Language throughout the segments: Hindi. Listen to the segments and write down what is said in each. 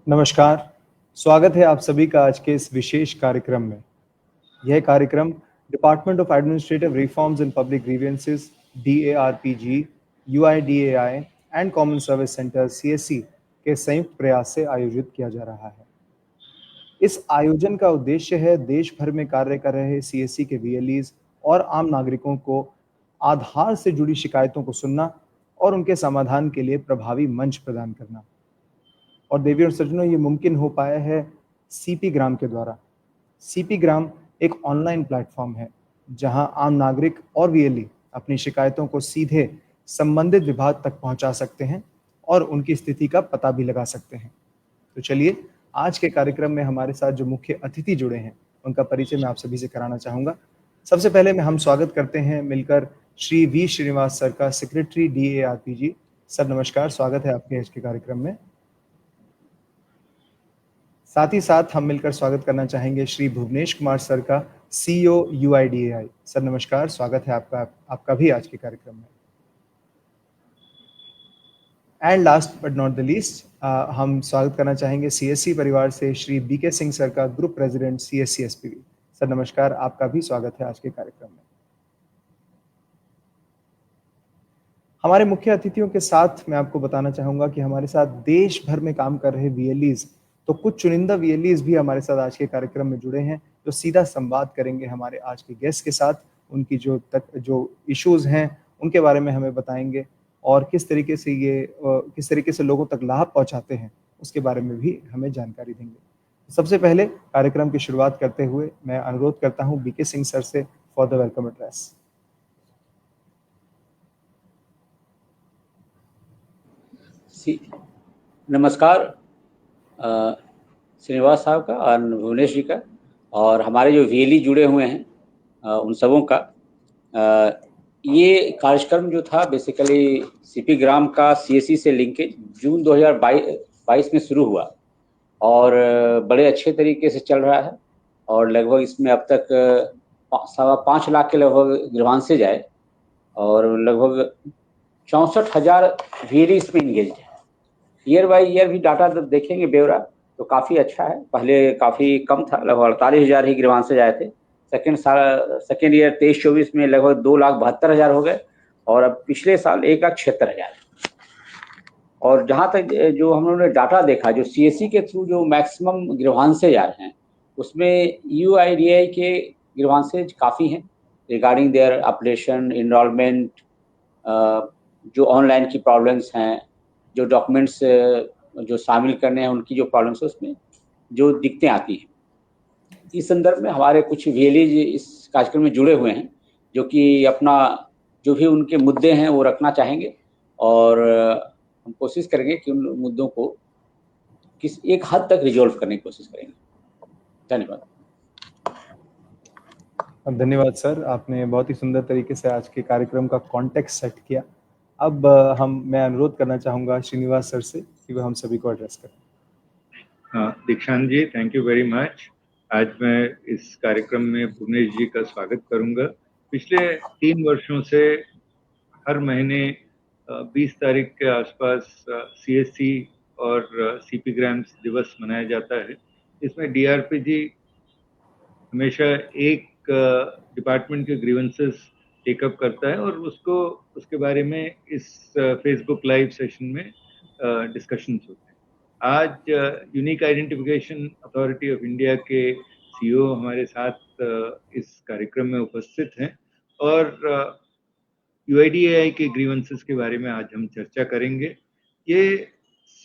नमस्कार, स्वागत है आप सभी का आज के इस विशेष कार्यक्रम में। यह कार्यक्रम department of administrative reforms and public grievances DARPG, UIDAI and common service centre CSC के संयुक्त प्रयास से आयोजित किया जा रहा है। इस आयोजन का उद्देश्य है देश भर में कार्य कर रहे CSC के VLEs और आम नागरिकों को आधार से जुड़ी शिकायतों को सुनना और उनके समाधान के लिए प्रभावी मंच प्रदान करना। और देवी और सज्जनों, ये मुमकिन हो पाया है CP ग्राम के द्वारा। CP ग्राम एक ऑनलाइन प्लेटफॉर्म है जहां आम नागरिक और VLE अपनी शिकायतों को सीधे संबंधित विभाग तक पहुंचा सकते हैं और उनकी स्थिति का पता भी लगा सकते हैं। तो चलिए, आज के कार्यक्रम में हमारे साथ जो मुख्य अतिथि जुड़े हैं उनका परिचय मैं आप सभी से कराना चाहूँगा। सबसे पहले हम स्वागत करते हैं मिलकर श्री V श्रीनिवास सर का, सेक्रेटरी DARPG। सर नमस्कार, स्वागत है आपके आज के कार्यक्रम में। साथ ही साथ हम मिलकर स्वागत करना चाहेंगे श्री भुवनेश कुमार सर का, CEO UIDAI। सर नमस्कार, स्वागत है आपका भी आज के कार्यक्रम में। And last but not the least, हम स्वागत करना चाहेंगे CSC परिवार से श्री BK सिंह सर का, group president CSC SPV। Sir नमस्कार, आपका भी स्वागत है आज के कार्यक्रम में। हमारे मुख्य अतिथियों के साथ मैं आपको बताना चाहूँगा कि हमारे साथ देश भर में काम कर रहे VLEs, तो कुछ चुनिंदा VLEs भी हमारे साथ आज के कार्यक्रम में जुड़े हैं, जो सीधा संवाद करेंगे हमारे आज के गेस्ट के साथ। उनकी जो इश्यूज हैं उनके बारे में हमें बताएंगे और किस तरीके से लोगों तक लाभ पहुंचाते हैं उसके बारे में भी हमें जानकारी देंगे। सबसे पहले कार्यक्रम की शुरुआत करते हुए मैं अनुरोध करता हूँ BK सिंह सर से फॉर द वेलकम एड्रेस। नमस्कार श्रीनिवास साहब का और भुवनेश जी का, और हमारे जो VLE जुड़े हुए हैं उन सबों का। ये कार्यक्रम जो था बेसिकली CP ग्राम का CSC से लिंकेज जून 2022 में शुरू हुआ और बड़े अच्छे तरीके से चल रहा है। और लगभग इसमें अब तक 5.25 लाख के लगभग ग्रीवांसेज आए और लगभग 64,000 VLE इसमें इंगेज है। ईयर बाई ईयर भी डाटा देखेंगे ब्यौरा तो काफ़ी अच्छा है। पहले काफ़ी कम था, लगभग 48,000 ही ग्रीवांसेज आए थे। सेकेंड ईयर 23-24 में लगभग 2,72,000 हो गए और अब पिछले साल 1,76,000। और जहाँ तक जो हम लोगों ने डाटा देखा, जो CSC के थ्रू जो मैक्सिमम ग्रीवांसेज आ रहे हैं उसमें UIDAI के ग्रीवांसेज काफ़ी हैं रिगार्डिंग देयर अपडेशन, इनरोलमेंट, जो ऑनलाइन की प्रॉब्लम्स हैं, जो डॉक्यूमेंट्स जो शामिल करने हैं उनकी जो प्रॉब्लम्स है उसमें जो दिक्कतें आती हैं। इस संदर्भ में हमारे कुछ VLEs इस कार्यक्रम में जुड़े हुए हैं जो कि अपना जो भी उनके मुद्दे हैं वो रखना चाहेंगे और हम कोशिश करेंगे कि उन मुद्दों को किस एक हद तक रिजॉल्व करने की कोशिश करेंगे। धन्यवाद। धन्यवाद सर, आपने बहुत ही सुंदर तरीके से आज के कार्यक्रम का कॉन्टेक्स्ट सेट किया। अब मैं अनुरोध करना चाहूँगा श्रीनिवास सर से कि वह हम सभी को एड्रेस करें। दीक्षांत जी, थैंक यू वेरी मच। आज मैं इस कार्यक्रम में भुवनेश जी का स्वागत करूंगा। पिछले 3 वर्षों से हर महीने 20 तारीख के आसपास CSC और CP ग्राम्स दिवस मनाया जाता है। इसमें DRPG हमेशा एक डिपार्टमेंट के ग्रीवेंसेस टेकअप करता है और उसके बारे में इस फेसबुक लाइव सेशन में डिस्कशंस होते हैं। आज unique identification authority of India के CEO हमारे साथ इस कार्यक्रम में उपस्थित हैं और UIDAI के ग्रीवेंसेस के बारे में आज हम चर्चा करेंगे। ये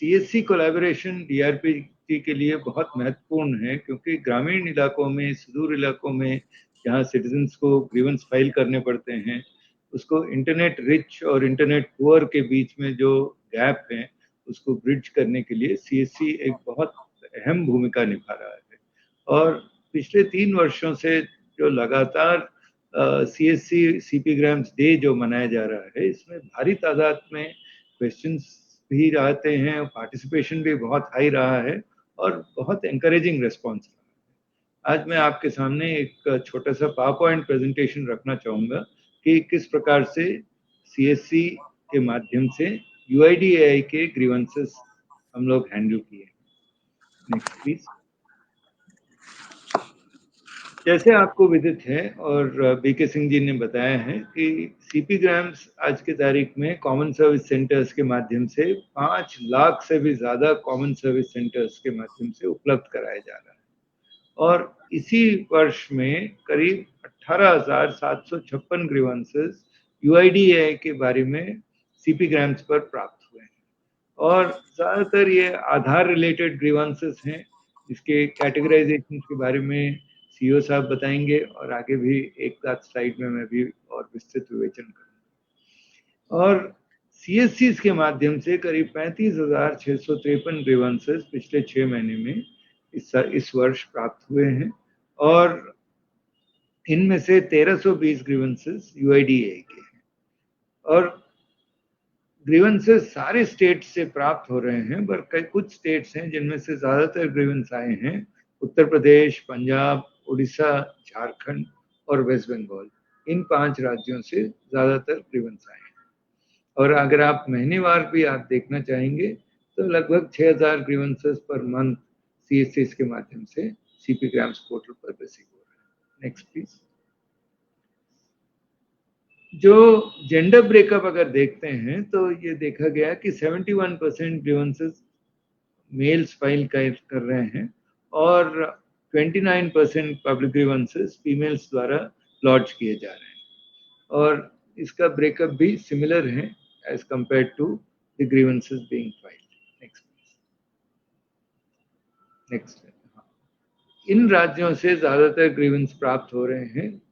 CSC कोलैबोरेशन DRPG के लिए बहुत महत्वपूर्ण है क्योंकि ग्रामीण इलाकों में, सुदूर इलाकों में जहाँ सिटीजन्स को ग्रीवेंस फाइल करने पड़ते हैं, उसको इंटरनेट रिच और इंटरनेट पुअर के बीच में जो गैप है उसको ब्रिज करने के लिए CSC एक बहुत अहम भूमिका निभा रहा है। और पिछले 3 वर्षों से जो लगातार CSC CP ग्राम्स डे जो मनाया जा रहा है, इसमें भारी तादाद में क्वेश्चंस भी आते हैं, पार्टिसिपेशन भी बहुत हाई रहा है और बहुत एनकरेजिंग रिस्पॉन्स रहा है। आज मैं आपके सामने एक छोटा सा पावर पॉइंट प्रेजेंटेशन रखना चाहूँगा कि किस प्रकार से CSC के माध्यम से UIDAI के ग्रीवेंसेस हम लोग हैंडल किए। Next please. जैसे आपको विदित है और बीके सिंह जी ने बताया है कि सीपी ग्राम्स आज की तारीख में कॉमन सर्विस सेंटर्स के माध्यम से 5 लाख से भी ज्यादा कॉमन सर्विस सेंटर्स के माध्यम से उपलब्ध कराया जा रहा है और इसी वर्ष में करीब 18,756 ग्रीवेंसेस यूआईडीएआई के बारे में सीपी ग्राम्स पर प्राप्त हुए हैं और ज्यादातर ये आधार रिलेटेड ग्रीवेंसेस हैं। इसके कैटेगराइजेशन के बारे में सीईओ साहब बताएंगे और आगे भी एक आध स्लाइड में मैं भी और विस्तृत विवेचन करूंगा। और सीएससीज के माध्यम से करीब 35,653 ग्रीवेंसेस पिछले 6 महीने में इस वर्ष प्राप्त हुए हैं और इनमें से 1320 ग्रीवेंसेस यूआईडीएआई के हैं और ग्रीवेंसेस सारे स्टेट से प्राप्त हो रहे हैं पर कई कुछ स्टेट्स हैं जिनमें से ज्यादातर ग्रीवेंस आए हैं उत्तर प्रदेश, पंजाब, उड़ीसा, झारखंड और वेस्ट बंगाल। इन 5 राज्यों से ज्यादातर ग्रीवेंस आए हैं और अगर आप महीनेवार भी आप देखना चाहेंगे तो लगभग 6,000 ग्रीवेंसेस पर मंथ सीएससी के माध्यम से सीपी ग्राम्स पोर्टल पर रिसीव हो रहे हैं। Next please. जो जेंडर ब्रेकअप अगर देखते हैं तो ये देखा गया कि 71% ग्रीवेंसेस मेल्स फाइल कर रहे हैं और 29% पब्लिक ग्रीवेंसेस फीमेल्स द्वारा लॉन्च किए जा रहे हैं और इसका ब्रेकअप भी सिमिलर है as compared to the grievances being filed. Next next. इन राज्यों से ज्यादातर ग्रीवेंस प्राप्त हो रहे हैं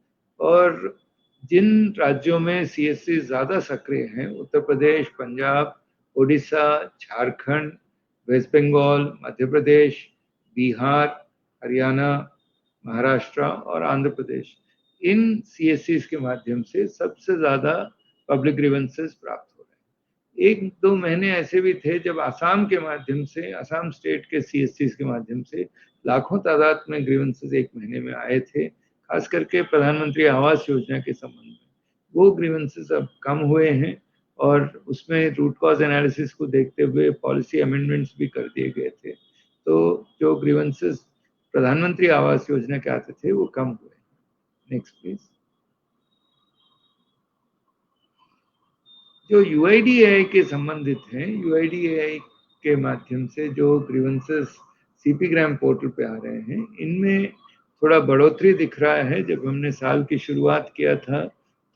और जिन राज्यों में सीएससी ज्यादा सक्रिय हैं उत्तर प्रदेश, पंजाब, उड़ीसा, झारखंड, वेस्ट बंगाल, मध्य प्रदेश, बिहार, हरियाणा, महाराष्ट्र और आंध्र प्रदेश, इन सीएससी के माध्यम से सबसे ज्यादा पब्लिक ग्रीवेंसेस प्राप्त हो रहे हैं। 1-2 महीने ऐसे भी थे जब आसाम के माध्यम से, आसाम स्टेट के सीएससी के माध्यम से लाखों तादाद में ग्रीवेंसेस एक महीने में आए थे, खास करके प्रधानमंत्री आवास योजना के संबंध में। वो ग्रीवेंसेस अब कम हुए हैं और उसमें रूट कॉज एनालिसिस को देखते हुए पॉलिसी अमेंडमेंट्स भी कर दिए गए थे, तो जो ग्रीवेंसेस प्रधानमंत्री आवास योजना के आते थे वो कम हुए। Next please. जो यूआईडीएआई के संबंधित हैं, यूआईडीएआई के माध्यम से जो ग्रीवेंसेस सीपी ग्राम पोर्टल पे आ रहे हैं, इनमें थोड़ा बढ़ोतरी दिख रहा है। जब हमने साल की शुरुआत किया था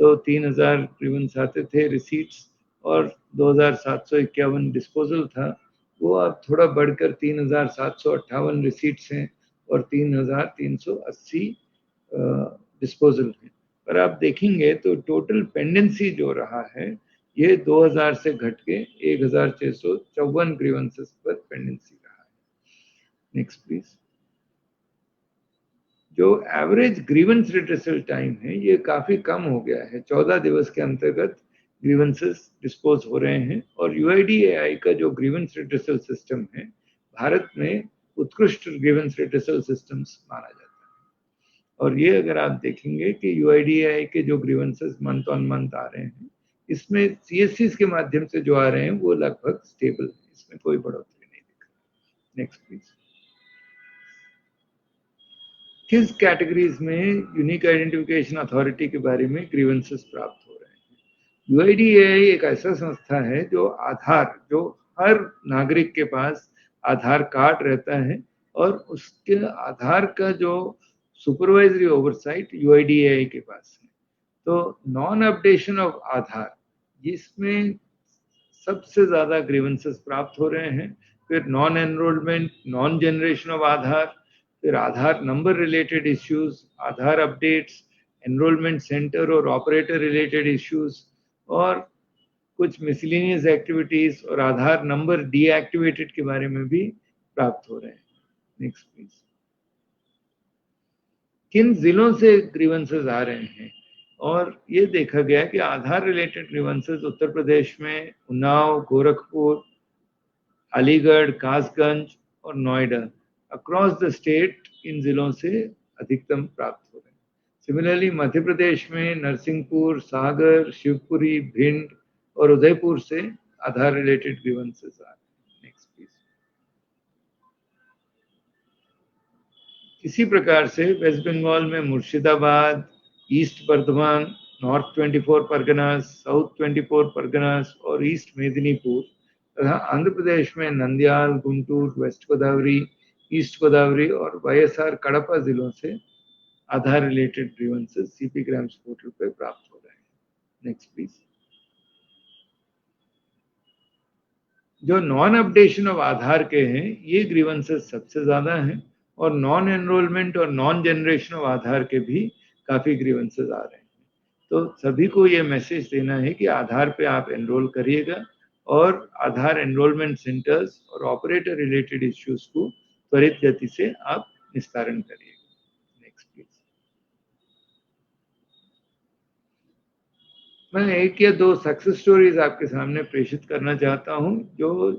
तो 3,000 ग्रीवेंस आते थे रिसीट्स और 2,751 डिस्पोजल था, वो अब थोड़ा बढ़कर 3,758 रिसीट्स हैं और 3,380 डिस्पोजल हैं। पर आप देखेंगे तो टोटल पेंडेंसी जो रहा है ये 2000 से घट के 1,654 ग्रीवेंसेस पर पेंडेंसी रहा है। Next please. जो एवरेज ग्रीवेंस रिड्रेसल टाइम है ये काफी कम हो गया है, 14 दिवस के अंतर्गत ग्रीवेंसेस डिस्पोज हो रहे हैं और यूआईडीएआई का जो ग्रीवेंस रिड्रेसल सिस्टम है भारत में उत्कृष्ट ग्रीवेंस रिड्रेसल सिस्टम्स माना जाता है। और ये अगर आप देखेंगे कि यूआईडीएआई के जो ग्रीवेंसेस मंथ ऑन मंथ आ रहे हैं, इसमें सीएससी के माध्यम से जो आ रहे हैं वो लगभग स्टेबल है, इसमें कोई बढ़ोतरी नहीं दिख रही। Next please. किस कैटेगरीज में यूनिक आइडेंटिफिकेशन अथॉरिटी के बारे में ग्रीवेंसेस प्राप्त हो रहे हैं? यूआईडीएआई एक ऐसा संस्था है जो आधार, जो हर नागरिक के पास आधार कार्ड रहता है और उसके आधार का जो सुपरवाइजरी ओवरसाइट यूआईडीएआई के पास है। तो नॉन अपडेशन ऑफ आधार, जिसमें सबसे ज्यादा ग्रीवेंसेस प्राप्त हो रहे हैं। फिर non enrolment, non generation of Aadhaar, फिर Aadhaar number related issues, Aadhaar updates, enrolment centre और ऑपरेटर रिलेटेड इश्यूज और कुछ मिसलिनियस एक्टिविटीज और आधार नंबर डीएक्टिवेटेड के बारे में भी प्राप्त हो रहे हैं। Next please. किन जिलों से ग्रीवेंसेस आ रहे हैं? और ये देखा गया कि आधार रिलेटेड ग्रीवेंसेस उत्तर प्रदेश में उन्नाव, गोरखपुर, अलीगढ़, कासगंज और Noida, across the state in जिलों से अधिकतम प्राप्त हो रहे हैं। सिमिलरली मध्य प्रदेश में नरसिंहपुर, सागर, शिवपुरी, भिंड और उदयपुर से आधार रिलेटेड ग्रीवेंसेस आ रहे हैं। Next please. इसी प्रकार से वेस्ट बंगाल में मुर्शिदाबाद, ईस्ट बर्धमान, नॉर्थ 24 परगनास, साउथ 24 परगनास और ईस्ट मेदिनीपुर तथा आंध्र प्रदेश में नंदयाल, गुंटूर, वेस्ट गोदावरी, ईस्ट गोदावरी और वाईएसआर कड़पा जिलों से Aadhaar related grievances CP grams portal पर प्राप्त हो रहे हैं। Next please. जो नॉन अपडेशन ऑफ आधार के हैं ये ग्रीवेंसेस सबसे ज्यादा हैं और नॉन एनरोलमेंट और नॉन जनरेशन ऑफ आधार के भी काफी ग्रीवेंसेस आ रहे हैं। तो सभी को ये मैसेज देना है कि आधार पे आप एनरोल करिएगा और आधार एनरोलमेंट सेंटर्स और ऑपरेटर रिलेटेड इश्यूज को त्वरित गति से आप निस्तारण करिएगा। Next please. मैं एक या दो सक्सेस स्टोरीज आपके सामने प्रेषित करना चाहता हूं। जो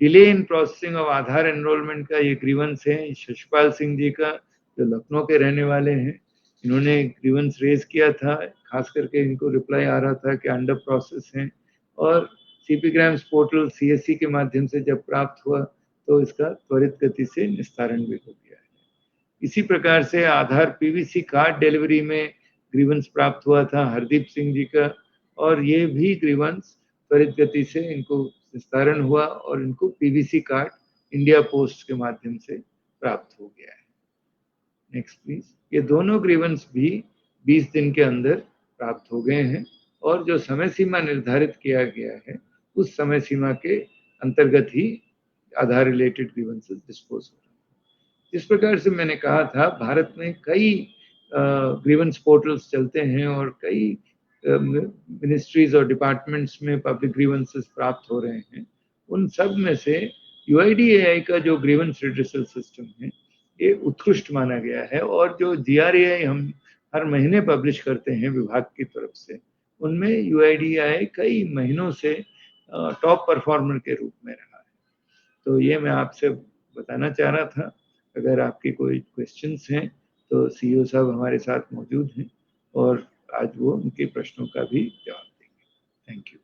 delay in processing of Aadhaar enrolment का ये ग्रीवेंस है शशिपाल सिंह जी का, जो लखनऊ के रहने वाले हैं। इन्होंने ग्रीवेंस रेज किया था, खास करके इनको रिप्लाई आ रहा था कि अंडर प्रोसेस हैं और सीपी ग्राम्स पोर्टल सीएससी के माध्यम से जब प्राप्त हुआ तो इसका त्वरित गति से निस्तारण भी हो गया है। इसी प्रकार से आधार पीवीसी कार्ड डिलीवरी में ग्रीवेंस प्राप्त हुआ था हरदीप सिंह जी का और ये भी ग्रीवेंस त्वरित गति से इनको निस्तारण हुआ और इनको पीवीसी कार्ड इंडिया पोस्ट के माध्यम से प्राप्त हो गया है। Next please. ये दोनों ग्रीवेंस भी 20 दिन के अंदर प्राप्त हो गए हैं और जो समय सीमा निर्धारित किया गया है उस समय सीमा के अंतर्गत ही आधार रिलेटेड ग्रीवेंसेस डिस्पोज हो रहे हैं। इस प्रकार से मैंने कहा था भारत में कई ग्रीवेंस पोर्टल्स चलते हैं और कई मिनिस्ट्रीज और डिपार्टमेंट्स में पब्लिक ग्रीवेंसेस प्राप्त हो रहे हैं। उन सब में से यूआईडीएआई का जो ग्रीवेंस रिड्रेसल सिस्टम है ये उत्कृष्ट माना गया है और जो जीआरएआई हम हर महीने पब्लिश करते हैं विभाग की तरफ से, उनमें यूआईडीएआई कई महीनों से टॉप परफॉर्मर के रूप में रहा है। तो ये मैं आपसे बताना चाह रहा था। अगर आपके कोई क्वेश्चंस हैं तो सीईओ साहब हमारे साथ मौजूद हैं और आज वो उनके प्रश्नों का भी जवाब देंगे। Thank you.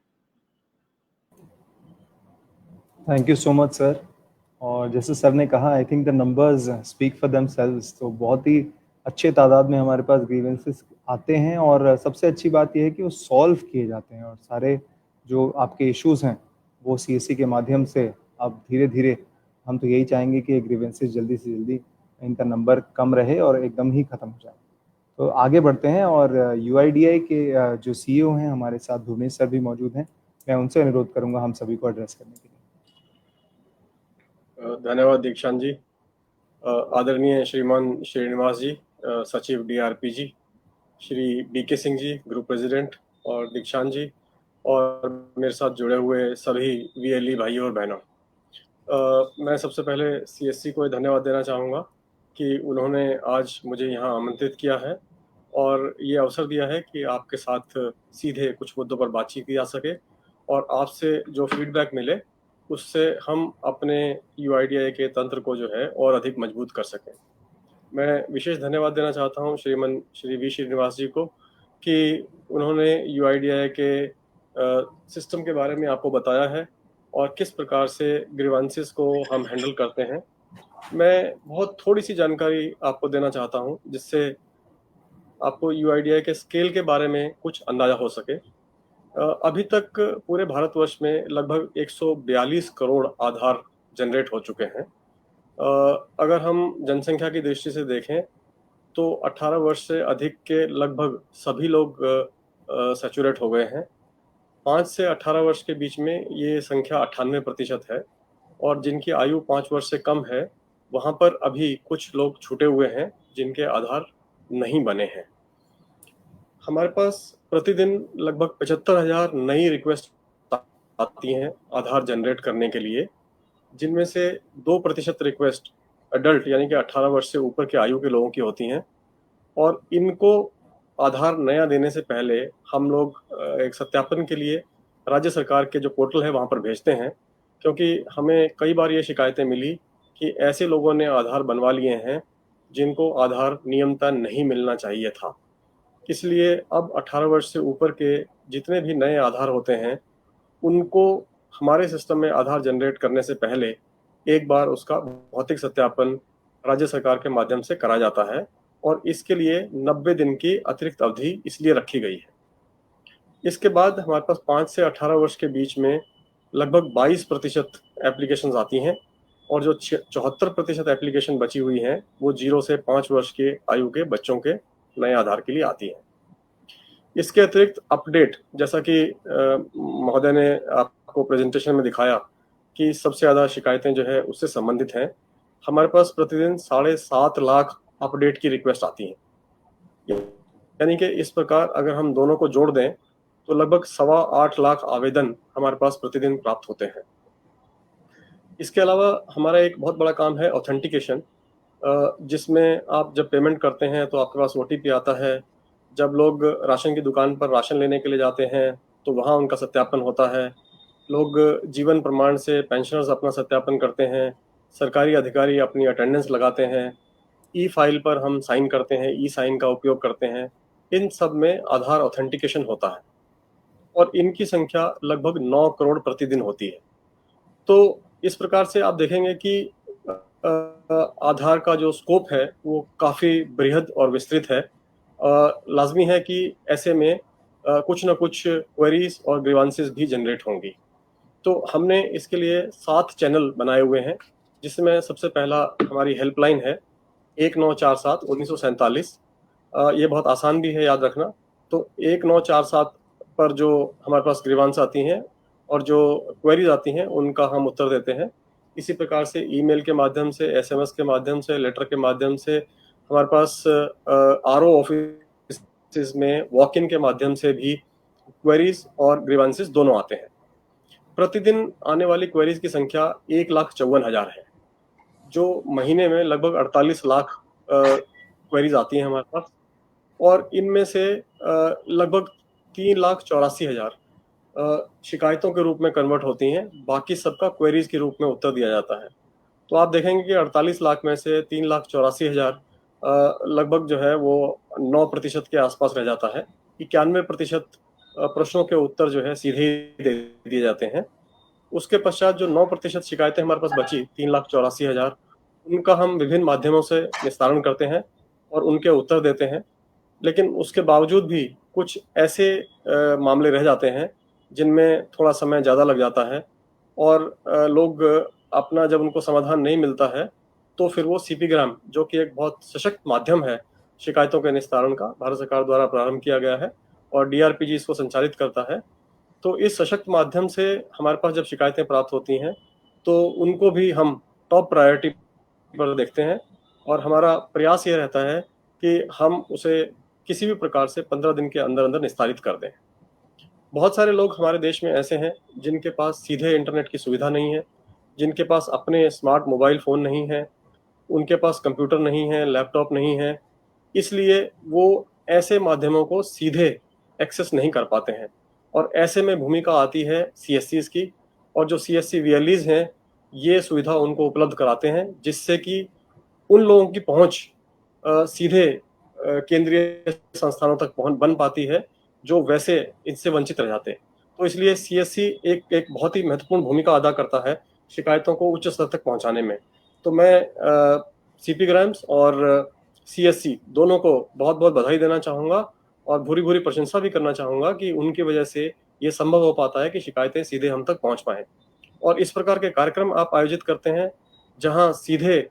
Thank you so much sir. और जैसे सर ने कहा, I think the numbers speak for themselves. तो बहुत ही अच्छे तादाद में हमारे पास ग्रीवेंसेस आते हैं और सबसे अच्छी बात यह है कि वो सॉल्व किए जाते हैं और सारे जो आपके इश्यूज हैं वो सीएससी के माध्यम से अब धीरे धीरे, हम तो यही चाहेंगे कि ग्रीवेंसेस जल्दी से जल्दी इनका नंबर कम रहे और एकदम ही खत्म हो जाए। तो आगे बढ़ते हैं और यूआईडीएआई के जो सीईओ हैं हमारे साथ भुवनेश सर भी मौजूद हैं। मैं उनसे अनुरोध करूंगा हम सभी को एड्रेस करने के लिए। धन्यवाद दीक्षांत जी। आदरणीय श्रीमान श्रीनिवास जी, सचिव डीआरपी जी, Shri BK Singh ji, group president, और दीक्षांत जी और मेरे साथ जुड़े हुए सभी वीएलई भाइयों और बहनों, मैं सबसे पहले सीएससी को धन्यवाद देना चाहूँगा कि उन्होंने आज मुझे यहाँ आमंत्रित किया है और ये अवसर दिया है कि आपके साथ सीधे कुछ मुद्दों पर बातचीत की जा सके और आपसे जो फीडबैक मिले उससे हम अपने यूआईडीएआई के तंत्र को जो है और अधिक मजबूत कर सकें। मैं विशेष धन्यवाद देना चाहता हूं श्री वी श्रीनिवास जी को कि उन्होंने यूआईडीएआई के सिस्टम के बारे में आपको बताया है और किस प्रकार से ग्रीवेंसेस को हम हैंडल करते हैं। मैं बहुत थोड़ी सी जानकारी आपको देना चाहता हूं जिससे आपको यूआईडीएआई के स्केल के बारे में कुछ अंदाजा हो सके। अभी तक पूरे भारतवर्ष में लगभग 142 करोड़ आधार जनरेट हो चुके हैं। अगर हम जनसंख्या की दृष्टि से देखें तो 18 वर्ष से अधिक के लगभग सभी लोग सैचुरेट हो गए हैं। 5 से 18 वर्ष के बीच में ये संख्या 98% है और जिनकी आयु 5 वर्ष से कम है वहाँ पर अभी कुछ लोग छूटे हुए हैं जिनके आधार नहीं बने हैं। हमारे पास प्रतिदिन लगभग 75,000 नई रिक्वेस्ट आती हैं आधार जनरेट करने के लिए, जिनमें से 2% रिक्वेस्ट अडल्ट यानी कि 18 वर्ष से ऊपर के आयु के लोगों की होती हैं और इनको आधार नया देने से पहले हम लोग एक सत्यापन के लिए राज्य सरकार के जो पोर्टल है वहाँ पर भेजते हैं, क्योंकि हमें कई बार ये शिकायतें मिली कि ऐसे लोगों ने आधार बनवा लिए हैं जिनको आधार नियमतः नहीं मिलना चाहिए था। इसलिए अब 18 वर्ष से ऊपर के जितने भी नए आधार होते हैं उनको हमारे सिस्टम में आधार जनरेट करने से पहले एक बार उसका भौतिक सत्यापन राज्य सरकार के माध्यम से कराया जाता है और इसके लिए 90 दिन की अतिरिक्त अवधि इसलिए रखी गई है। इसके बाद हमारे पास 5 से 18 वर्ष के बीच में लगभग 22% एप्लीकेशन आती हैं और जो 74% एप्लीकेशन बची हुई हैं वो 0 से 5 वर्ष के आयु के बच्चों के नए आधार के लिए आती हैं। इसके अतिरिक्त अपडेट, जैसा कि महोदय ने आपको प्रेजेंटेशन में दिखाया कि सबसे ज़्यादा शिकायतें जो है उससे संबंधित हैं। हमारे पास प्रतिदिन 7.5 लाख अपडेट की रिक्वेस्ट आती हैं, यानी कि इस प्रकार अगर हम दोनों को जोड़ दें तो लगभग 8.25 लाख आवेदन हमारे पास प्रतिदिन प्राप्त होते हैं। इसके अलावा हमारा एक बहुत बड़ा काम है ऑथेंटिकेशन, जिसमें आप जब पेमेंट करते हैं तो आपके पास OTP आता है। जब लोग राशन की दुकान पर राशन लेने के लिए जाते हैं तो वहाँ उनका सत्यापन होता है। लोग जीवन प्रमाण से पेंशनर्स अपना सत्यापन करते हैं, सरकारी अधिकारी अपनी अटेंडेंस लगाते हैं, E-फाइल पर हम साइन करते हैं, E-साइन का उपयोग करते हैं। इन सब में आधार ऑथेंटिकेशन होता है और इनकी संख्या लगभग 9 करोड़ प्रतिदिन होती है। तो इस प्रकार से आप देखेंगे कि आधार का जो स्कोप है वो काफ़ी बृहद और विस्तृत है। लाजमी है कि ऐसे में कुछ ना कुछ क्वेरीज और ग्रीवांसेस भी जनरेट होंगी। तो हमने इसके लिए 7 चैनल बनाए हुए हैं, जिसमें सबसे पहला हमारी हेल्पलाइन है 1947 1947। ये बहुत आसान भी है याद रखना। तो 1947 पर जो हमारे पास ग्रीवांस आती हैं और जो क्वेरीज आती हैं उनका हम उत्तर देते हैं। इसी प्रकार से ईमेल के माध्यम से, SMS के माध्यम से, लेटर के माध्यम से, हमारे पास RO ऑफिस में वॉक इन के माध्यम से भी क्वेरीज और ग्रीवांसेस दोनों आते हैं। प्रतिदिन आने वाली क्वेरीज की संख्या 1,54,000 है, जो महीने में लगभग 48 लाख क्वेरीज आती हैं हमारे पास और इनमें से लगभग 3,84,000 शिकायतों के रूप में कन्वर्ट होती हैं। बाकी सबका क्वेरीज के रूप में उत्तर दिया जाता है। तो आप देखेंगे कि 48 लाख में से 3,84,000 लगभग जो है वो 9% के आसपास रह जाता है। 91% प्रश्नों के उत्तर जो है सीधे ही दे दिए जाते हैं। उसके पश्चात जो 9% शिकायतें हमारे पास बची 3,84,000, उनका हम विभिन्न माध्यमों से निस्तारण करते हैं और उनके उत्तर देते हैं। लेकिन उसके बावजूद भी कुछ ऐसे मामले रह जाते हैं जिनमें थोड़ा समय ज़्यादा लग जाता है और लोग अपना जब उनको समाधान नहीं मिलता है तो फिर वो CP ग्राम, जो कि एक बहुत सशक्त माध्यम है शिकायतों के निस्तारण का, भारत सरकार द्वारा प्रारंभ किया गया है और DRPG इसको संचालित करता है। तो इस सशक्त माध्यम से हमारे पास जब शिकायतें प्राप्त होती हैं तो उनको भी हम टॉप प्रायोरिटी पर देखते हैं और हमारा प्रयास ये रहता है कि हम उसे किसी भी प्रकार से 15 दिन के अंदर अंदर निस्तारित कर दें। बहुत सारे लोग हमारे देश में ऐसे हैं जिनके पास सीधे इंटरनेट की सुविधा नहीं है, जिनके पास अपने स्मार्ट मोबाइल फ़ोन नहीं है, उनके पास कंप्यूटर नहीं है, लैपटॉप नहीं है, इसलिए वो ऐसे माध्यमों को सीधे एक्सेस नहीं कर पाते हैं और ऐसे में भूमिका आती है CSCs की। और जो CSC VLEs हैं ये सुविधा उनको उपलब्ध कराते हैं, जिससे कि उन लोगों की पहुंच सीधे केंद्रीय संस्थानों तक पहुंच बन पाती है जो वैसे इनसे वंचित रह जाते हैं। तो इसलिए CSC एक बहुत ही महत्वपूर्ण भूमिका अदा करता है शिकायतों को उच्च स्तर तक पहुंचाने में। तो मैं CP ग्राम्स और CSC दोनों को बहुत बहुत बधाई देना चाहूँगा और भूरी भूरी प्रशंसा भी करना चाहूँगा कि उनकी वजह से ये संभव हो पाता है कि शिकायतें सीधे हम तक पहुँच पाएँ। और इस प्रकार के कार्यक्रम आप आयोजित करते हैं जहाँ सीधे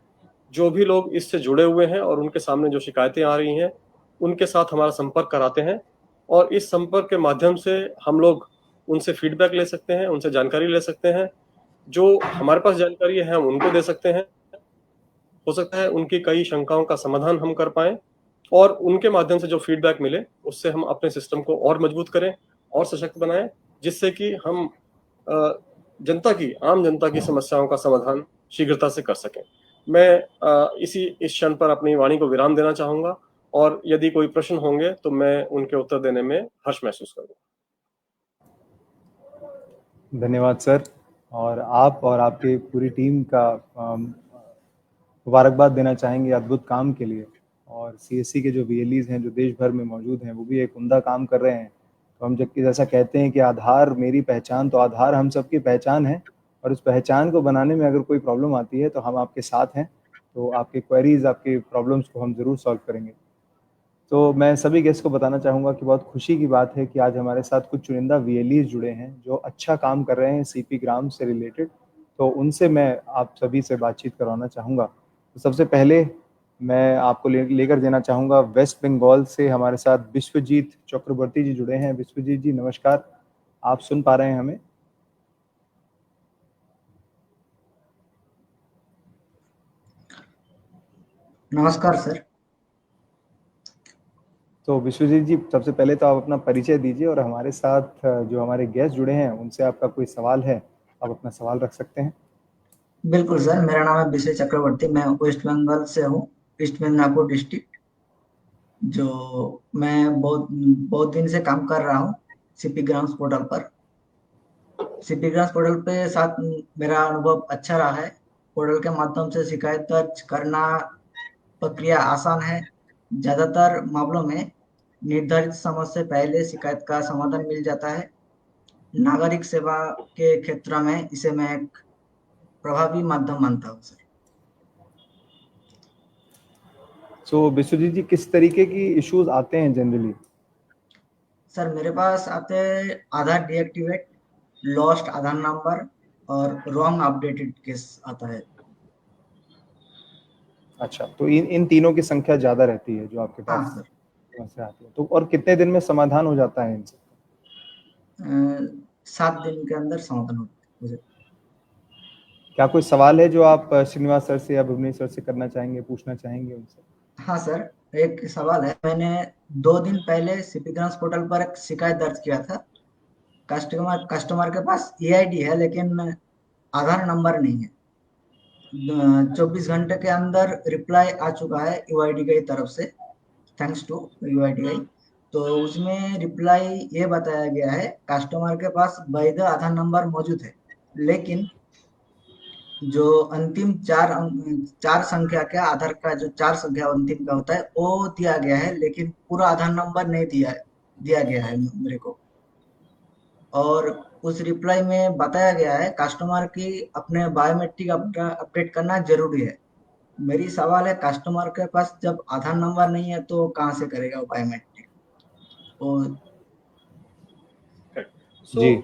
जो भी लोग इससे जुड़े हुए हैं और उनके सामने जो शिकायतें आ रही हैं उनके साथ हमारा संपर्क कराते हैं और इस संपर्क के माध्यम से हम लोग उनसे फीडबैक ले सकते हैं, उनसे जानकारी ले सकते हैं। जो हमारे पास जानकारी है हम उनको दे सकते हैं। हो सकता है उनकी कई शंकाओं का समाधान हम कर पाएं और उनके माध्यम से जो फीडबैक मिले उससे हम अपने सिस्टम को और मजबूत करें और सशक्त बनाएं, जिससे कि हम आम जनता की समस्याओं का समाधान शीघ्रता से कर सकें। मैं इस क्षण पर अपनी वाणी को विराम देना चाहूँगा और यदि कोई प्रश्न होंगे तो मैं उनके उत्तर देने में हर्ष महसूस करूँगा। धन्यवाद सर, और आप और आपकी पूरी टीम का मुबारकबाद देना चाहेंगे अद्भुत काम के लिए। और CSC के जो VLEs हैं जो देश भर में मौजूद हैं वो भी एक उम्दा काम कर रहे हैं। तो हम जबकि जैसा कहते हैं कि आधार मेरी पहचान, तो आधार हम सबकी पहचान है और उस पहचान को बनाने में अगर कोई प्रॉब्लम आती है तो हम आपके साथ हैं। तो आपके क्वेरीज, आपके प्रॉब्लम्स को हम ज़रूर सॉल्व करेंगे। तो मैं सभी गेस्ट को बताना चाहूँगा कि बहुत खुशी की बात है कि आज हमारे साथ कुछ चुनिंदा वीएलईज़ जुड़े हैं जो अच्छा काम कर रहे हैं सीपी ग्राम से रिलेटेड, तो उनसे मैं आप सभी से बातचीत करवाना चाहूँगा। तो सबसे पहले मैं आपको लेकर देना चाहूँगा वेस्ट बंगाल से हमारे साथ विश्वजीत चक्रवर्ती जी जुड़े हैं। विश्वजीत जी नमस्कार, आप सुन पा रहे हैं हमें? नमस्कार सर। तो विश्वजीत जी सबसे पहले तो आप अपना परिचय दीजिए और हमारे साथ जो हमारे गेस्ट जुड़े हैं उनसे आपका कोई सवाल है, आप अपना सवाल रख सकते हैं। बिल्कुल सर, मेरा नाम है विशेष चक्रवर्ती, मैं वेस्ट बंगाल से हूँ, ईस्ट मिदनापुर डिस्ट्रिक्ट। जो मैं बहुत बहुत दिन से काम कर रहा हूँ सीपी ग्राम्स पोर्टल पर। सीपी ग्राम्स पोर्टल पे साथ मेरा अनुभव अच्छा रहा है। पोर्टल के माध्यम से शिकायत दर्ज करना प्रक्रिया आसान है। ज्यादातर मामलों में निर्धारित समय से पहले शिकायत का समाधान मिल जाता है। नागरिक सेवा के क्षेत्र में इसे मैं एक प्रभावी माध्यम मानता हूँ सर। सो विश्वजीत जी किस तरीके की इश्यूज आते हैं जनरली? सर मेरे पास आते हैं आधार डीएक्टिवेट, लॉस्ट आधार नंबर और रॉन्ग अपडेटेड केस आता है। अच्छा, तो इन तीनों की संख्या ज्यादा रहती है जो आपके हाँ पास सर। समस्या आती है, तो और कितने दिन में समाधान हो जाता है इनसे? 7 दिन के अंदर समाधान होता है। क्या कोई सवाल है जो आप श्रीनिवास सर से या भुवनेश सर से करना चाहेंगे, पूछना चाहेंगे उनसे? हाँ सर, एक सवाल है। मैंने 2 दिन पहले सीपी ग्राम्स पोर्टल पर एक शिकायत दर्ज किया था। कस्टमर के पास ईआईडी है लेकिन आधार नंबर नहीं है। 24 घंटे के अंदर रिप्लाई आ चुका है यूआईडी की तरफ से, थैंक्स टू यूआईडीआई। तो उसमें रिप्लाई ये बताया गया है कस्टमर के पास वैध आधार नंबर मौजूद है, लेकिन जो अंतिम चार संख्या का आधार का जो 4 संख्या अंतिम का होता है वो दिया गया है, लेकिन पूरा आधार नंबर नहीं दिया गया है मेरे को। और उस रिप्लाई में बताया गया है कस्टमर की अपने बायोमेट्रिक अपडेट करना जरूरी है। मेरी सवाल है कस्टमर के पास जब आधार नंबर नहीं है तो कहाँ से करेगा वो बायोमेट्रिक? और जी।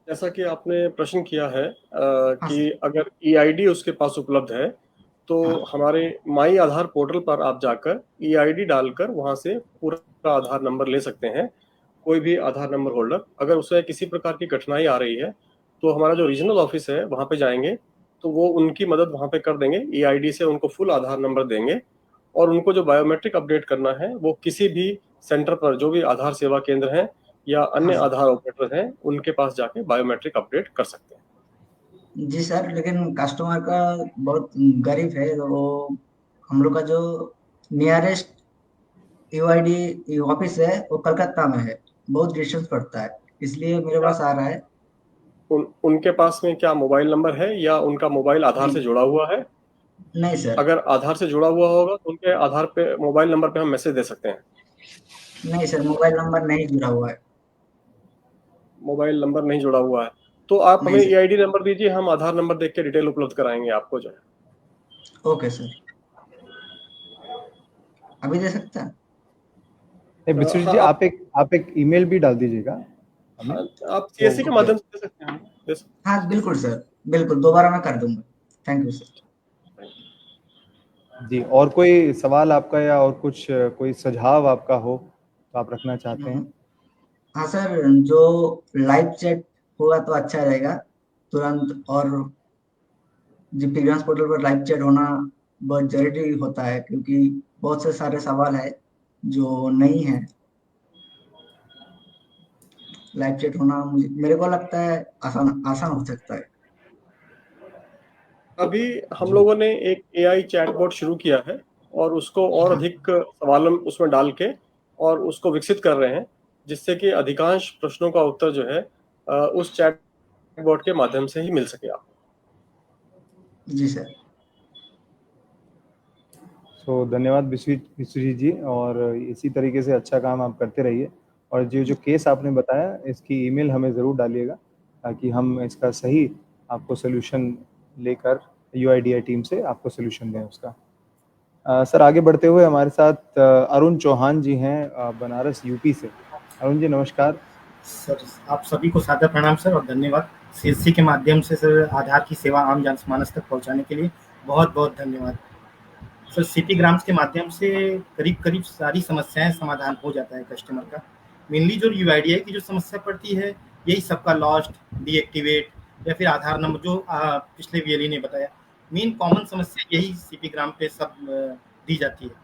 जैसा कि आपने प्रश्न किया है हाँ कि सर। अगर ईआईडी उसके पास उपलब्ध है तो हाँ हमारे माई आधार पोर्टल पर आप जाकर ईआईडी डालकर वहां से पूरा आधार नंबर ले सकते हैं। कोई भी आधार नंबर होल्डर अगर उसे किसी प्रकार की कठिनाई आ रही है तो हमारा जो रीजनल ऑफिस है वहां पे जाएंगे तो वो उनकी मदद वहां पे कर देंगे। ईआईडी से उनको फुल आधार नंबर देंगे और उनको जो बायोमेट्रिक अपडेट करना है वो किसी भी सेंटर पर, जो भी आधार सेवा केंद्र हैं या हाँ अन्य सर। आधार ऑपरेटर हैं, उनके पास जाके बायोमेट्रिक अपडेट कर सकते हैं। जी सर, लेकिन कस्टमर का बहुत गरीब है तो वो हम लोग का जो नियरेस्ट यूआईडी ऑफिस है वो कलकत्ता में है, बहुत डिस्टेंस पड़ता है, इसलिए मेरे क्या पास आ रहा है। उनके पास में क्या मोबाइल नंबर है या उनका मोबाइल आधार से नहीं। जुड़ा हुआ है? नहीं सर। अगर आधार से जुड़ा हुआ होगा तो उनके आधार पे, मोबाइल नंबर पे हम मैसेज दे सकते हैं। नहीं सर, मोबाइल नंबर नहीं जुड़ा हुआ है। मोबाइल नंबर नहीं जुड़ा हुआ है तो आप नहीं हमें सर। ईआईडी नंबर दीजिए, हम आधार नंबर देख के डिटेल उपलब्ध कराएंगे आपको जो है। ओके सर, अभी दे सकता है? विश्वजीत हाँ जी आप एक ईमेल भी डाल दीजिएगा हमें, हाँ, आप तो सीएससी के क्या? माध्यम से दे सकते हैं। हाँ बिल्कुल सर, बिल्कुल दोबारा मैं कर दूंगा। Thank you sir. जी, और कोई सवाल आपका या और कुछ कोई सुझाव आपका हो तो आप रखना चाहते हैं? हाँ सर, जो लाइव चैट होगा तो अच्छा रहेगा तुरंत। और जीपी ग्राम्स पोर्टल पर लाइव चैट होना बहुत जरूरी होता है क्योंकि बहुत से सारे सवाल है जो नहीं है। लाइव चैट होना मेरे को लगता है आसान आसान हो सकता है। अभी हम जी। लोगों ने एक एआई चैटबॉट शुरू किया है और उसको और हाँ अधिक सवाल उसमें डाल के और उसको विकसित कर रहे हैं, जिससे कि अधिकांश प्रश्नों का उत्तर जो है उस चैटबॉट के माध्यम से ही मिल सके आपको। जी सर। सो धन्यवाद विश्वजीत जी, और इसी तरीके से अच्छा काम आप करते रहिए। और जो केस आपने बताया इसकी ईमेल हमें ज़रूर डालिएगा ताकि हम इसका सही आपको सोल्यूशन लेकर UIDAI टीम से आपको सोल्यूशन दें उसका। सर आगे बढ़ते हुए हमारे साथ अरुण चौहान जी हैं बनारस यूपी से। अरुण जी नमस्कार। सर आप सभी को सादर प्रणाम सर और धन्यवाद। CSC के माध्यम से सर आधार की सेवा आम जनमानस तक पहुंचाने के लिए बहुत बहुत धन्यवाद। सर CP ग्राम्स के माध्यम से करीब करीब सारी समस्याएं समाधान हो जाता है कस्टमर का। मेनली जो UIDAI की जो समस्या पड़ती है यही सबका लॉस्ट, डीएक्टिवेट या फिर आधार नंबर जो पिछले VLE ने बताया, मेन कॉमन समस्या यही CP ग्राम पे सब दी जाती है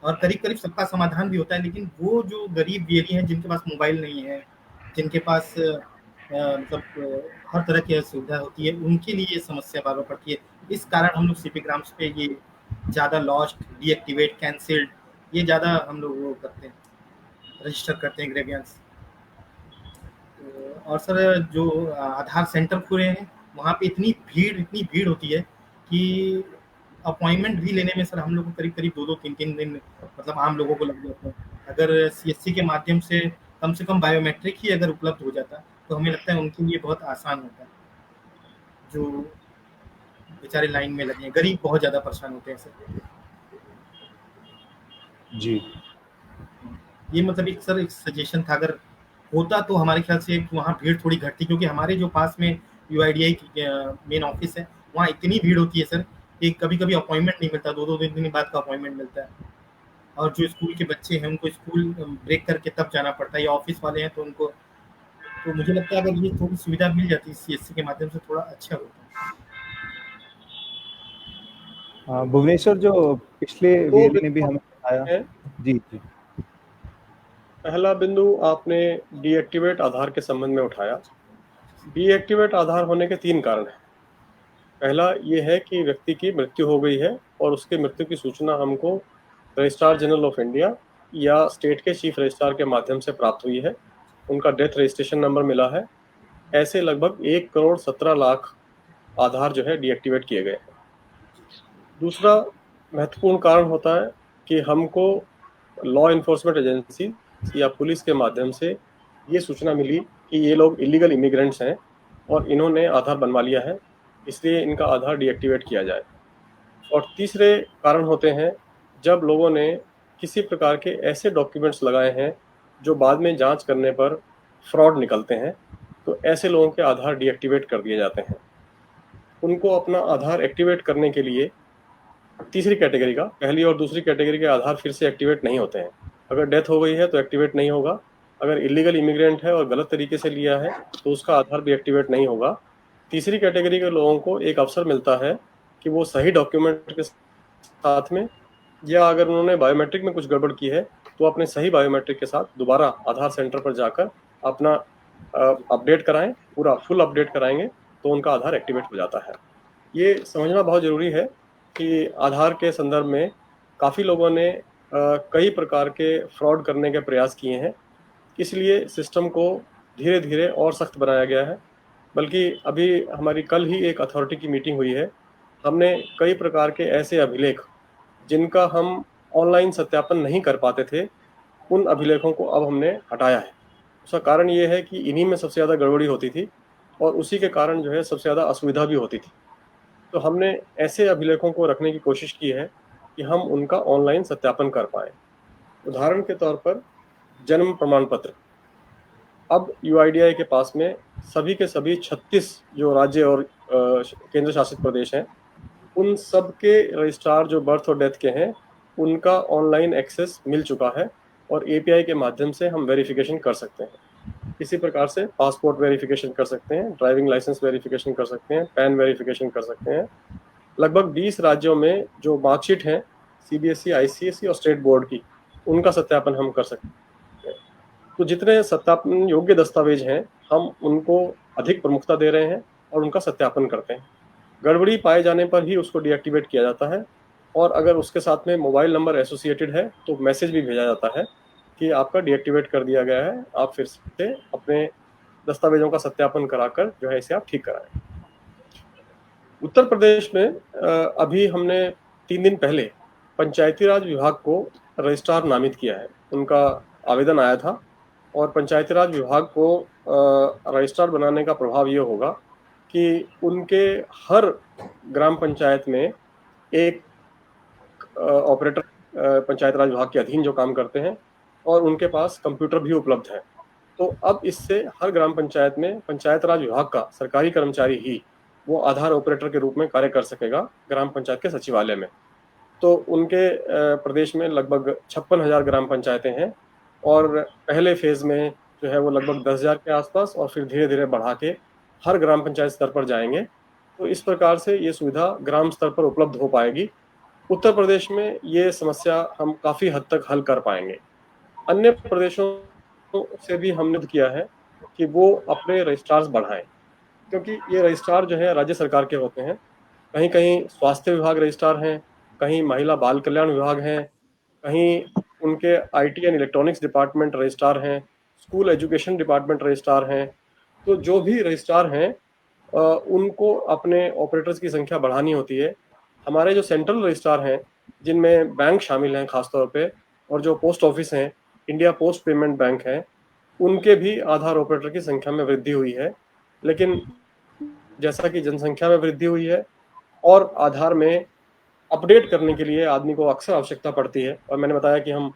और करीब करीब सबका समाधान भी होता है। लेकिन वो जो गरीब VLE हैं जिनके पास मोबाइल नहीं है, जिनके पास हर तरह की सुविधा होती है, उनके लिए ये समस्या बार बार पड़ती है। इस कारण हम लोग CP ग्राम्स पे ये ज़्यादा लॉस्ट, डीएक्टिवेट, कैंसिल्ड ये ज़्यादा हम लोग वो करते हैं, रजिस्टर करते हैं ग्रेवियंस। और सर जो आधार सेंटर खुले हैं वहाँ पे इतनी भीड़ होती है कि अपॉइंटमेंट भी लेने में सर हम लोग को करीब करीब 2-2, 3-3 दिन मतलब आम लोगों को लग जाते हैं। अगर CSC के माध्यम से कम बायोमेट्रिक ही अगर उपलब्ध हो जाता तो हमें लगता है उनके लिए बहुत आसान होता है। जो बेचारे लाइन में लगे हैं, गरीब बहुत ज़्यादा परेशान होते हैं सर। जी ये मतलब एक सजेशन था, अगर होता तो हमारे ख्याल से वहाँ भीड़ थोड़ी घटती, क्योंकि हमारे जो पास में UIDAI की मेन ऑफिस है वहाँ इतनी भीड़ होती है सर कि कभी कभी अपॉइंटमेंट नहीं मिलता, 2-2 दिन बाद का अपॉइंटमेंट मिलता है। और जो स्कूल के बच्चे हैं उनको स्कूल ब्रेक करके तब जाना पड़ता है, या ऑफिस वाले हैं तो उनको, तो मुझे लगता है अगर ये थोड़ी सुविधा मिल जाती CSC के माध्यम से थोड़ा अच्छा होता। भुवनेश्वर जो पिछले तो VLE ने भी हमें बताया। है जी जी पहला बिंदु आपने डीएक्टिवेट आधार के संबंध में उठाया। डीएक्टिवेट आधार होने के 3 कारण हैं। पहला ये है कि व्यक्ति की मृत्यु हो गई है और उसके मृत्यु की सूचना हमको रजिस्ट्रार जनरल ऑफ इंडिया या स्टेट के चीफ रजिस्ट्रार के माध्यम से प्राप्त हुई है, उनका डेथ रजिस्ट्रेशन नंबर मिला है। ऐसे लगभग 1,17,00,000 आधार जो है डीएक्टिवेट किए गए हैं। दूसरा महत्वपूर्ण कारण होता है कि हमको लॉ इन्फोर्समेंट एजेंसी या पुलिस के माध्यम से ये सूचना मिली कि ये लोग इलीगल इमिग्रेंट्स हैं और इन्होंने आधार बनवा लिया है, इसलिए इनका आधार डीएक्टिवेट किया जाए। और तीसरे कारण होते हैं जब लोगों ने किसी प्रकार के ऐसे डॉक्यूमेंट्स लगाए हैं जो बाद में जांच करने पर फ्रॉड निकलते हैं, तो ऐसे लोगों के आधार डीएक्टिवेट कर दिए जाते हैं। उनको अपना आधार एक्टिवेट करने के लिए तीसरी कैटेगरी का, पहली और दूसरी कैटेगरी के आधार फिर से एक्टिवेट नहीं होते हैं। अगर डेथ हो गई है तो एक्टिवेट नहीं होगा, अगर इलीगल इमिग्रेंट है और गलत तरीके से लिया है तो उसका आधार भी एक्टिवेट नहीं होगा। तीसरी कैटेगरी के लोगों को एक अवसर मिलता है कि वो सही डॉक्यूमेंट के साथ में, या अगर उन्होंने बायोमेट्रिक में कुछ गड़बड़ की है तो अपने सही बायोमेट्रिक के साथ दोबारा आधार सेंटर पर जाकर अपना अपडेट कराएं, पूरा फुल अपडेट कराएंगे तो उनका आधार एक्टिवेट हो जाता है। ये समझना बहुत ज़रूरी है कि आधार के संदर्भ में काफ़ी लोगों ने कई प्रकार के फ्रॉड करने के प्रयास किए हैं, इसलिए सिस्टम को धीरे धीरे और सख्त बनाया गया है। बल्कि अभी हमारी कल ही एक अथॉरिटी की मीटिंग हुई है, हमने कई प्रकार के ऐसे अभिलेख जिनका हम ऑनलाइन सत्यापन नहीं कर पाते थे, उन अभिलेखों को अब हमने हटाया है। उसका कारण ये है कि इन्हीं में सबसे ज़्यादा गड़बड़ी होती थी और उसी के कारण जो है सबसे ज़्यादा असुविधा भी होती थी। तो हमने ऐसे अभिलेखों को रखने की कोशिश की है कि हम उनका ऑनलाइन सत्यापन कर पाएँ। उदाहरण के तौर पर जन्म प्रमाण पत्र, अब UIDAI के पास में सभी के सभी 36 जो राज्य और केंद्र शासित प्रदेश हैं, उन सब के रजिस्ट्रार जो बर्थ और डेथ के हैं उनका ऑनलाइन एक्सेस मिल चुका है और API के माध्यम से हम वेरिफिकेशन कर सकते हैं। इसी प्रकार से पासपोर्ट वेरिफिकेशन कर सकते हैं, ड्राइविंग लाइसेंस वेरिफिकेशन कर सकते हैं, पैन वेरिफिकेशन कर सकते हैं। लगभग 20 राज्यों में जो मार्कशीट हैं CBSE, ICSE और स्टेट बोर्ड की, उनका सत्यापन हम कर सकते हैं। तो जितने सत्यापन योग्य दस्तावेज हैं हम उनको अधिक प्रमुखता दे रहे हैं और उनका सत्यापन करते हैं। गड़बड़ी पाए जाने पर ही उसको डीएक्टिवेट किया जाता है, और अगर उसके साथ में मोबाइल नंबर एसोसिएटेड है तो मैसेज भी भेजा जाता है कि आपका डीएक्टिवेट कर दिया गया है, आप फिर से अपने दस्तावेजों का सत्यापन कराकर जो है इसे आप ठीक कराएं। उत्तर प्रदेश में अभी हमने 3 दिन पहले पंचायती राज विभाग को रजिस्ट्रार नामित किया है। उनका आवेदन आया था और पंचायती राज विभाग को रजिस्ट्रार बनाने का प्रभाव ये होगा कि उनके हर ग्राम पंचायत में एक ऑपरेटर पंचायत राज विभाग के अधीन जो काम करते हैं और उनके पास कंप्यूटर भी उपलब्ध है। तो अब इससे हर ग्राम पंचायत में पंचायत राज विभाग का सरकारी कर्मचारी ही वो आधार ऑपरेटर के रूप में कार्य कर सकेगा ग्राम पंचायत के सचिवालय में। तो उनके प्रदेश में लगभग 56,000 ग्राम पंचायतें हैं और पहले फेज में जो है वो लगभग 10,000 के आसपास और फिर धीरे धीरे बढ़ा के हर ग्राम पंचायत स्तर पर जाएंगे। तो इस प्रकार से ये सुविधा ग्राम स्तर पर उपलब्ध हो पाएगी। उत्तर प्रदेश में ये समस्या हम काफी हद तक हल कर पाएंगे। अन्य प्रदेशों से भी हमने किया है कि वो अपने रजिस्ट्रार्स बढ़ाएं, क्योंकि ये रजिस्ट्रार जो है राज्य सरकार के होते हैं। कहीं कहीं स्वास्थ्य विभाग रजिस्ट्रार हैं, कहीं महिला बाल कल्याण विभाग हैं, कहीं उनके IT and electronics department registrar हैं, स्कूल एजुकेशन डिपार्टमेंट रजिस्ट्रार हैं। तो जो भी रजिस्ट्रार हैं उनको अपने ऑपरेटर्स की संख्या बढ़ानी होती है। हमारे जो सेंट्रल रजिस्ट्रार हैं जिनमें बैंक शामिल हैं खासतौर पे, और जो पोस्ट ऑफिस हैं, इंडिया पोस्ट पेमेंट बैंक है, उनके भी आधार ऑपरेटर की संख्या में वृद्धि हुई है। लेकिन जैसा कि जनसंख्या में वृद्धि हुई है और आधार में अपडेट करने के लिए आदमी को अक्सर आवश्यकता पड़ती है, और मैंने बताया कि हम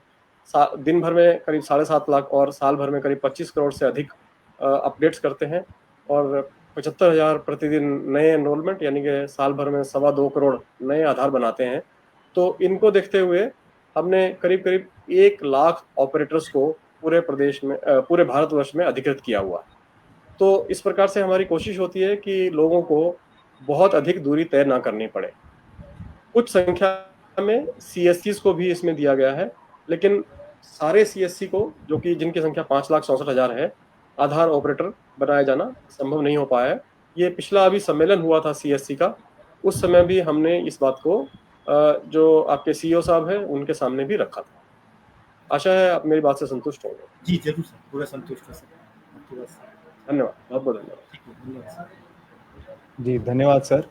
दिन भर में करीब 7.5 लाख और साल भर में करीब 25 करोड़ से अधिक अपडेट्स करते हैं और 75,000 प्रतिदिन नए एनरोलमेंट, यानी कि साल भर में 2.25 करोड़ नए आधार बनाते हैं। तो इनको देखते हुए हमने करीब करीब 1 लाख ऑपरेटर्स को पूरे प्रदेश में पूरे भारतवर्ष में अधिकृत किया हुआ है। तो इस प्रकार से हमारी कोशिश होती है कि लोगों को बहुत अधिक दूरी तय ना करनी पड़े। कुछ संख्या में CSCs को भी इसमें दिया गया है, लेकिन सारे CSC को, जो कि जिनकी संख्या 5,64,000 है, आधार ऑपरेटर बनाया जाना संभव नहीं हो पाया है। ये पिछला अभी सम्मेलन हुआ था CSC का, उस समय भी हमने इस बात को जो आपके CEO साहब हैं उनके सामने भी रखा था। आशा है आप मेरी बात से संतुष्ट होंगे। जी जरूर सर, पूरा संतुष्ट हो सर। धन्यवाद, बहुत बहुत धन्यवाद। जी धन्यवाद सर।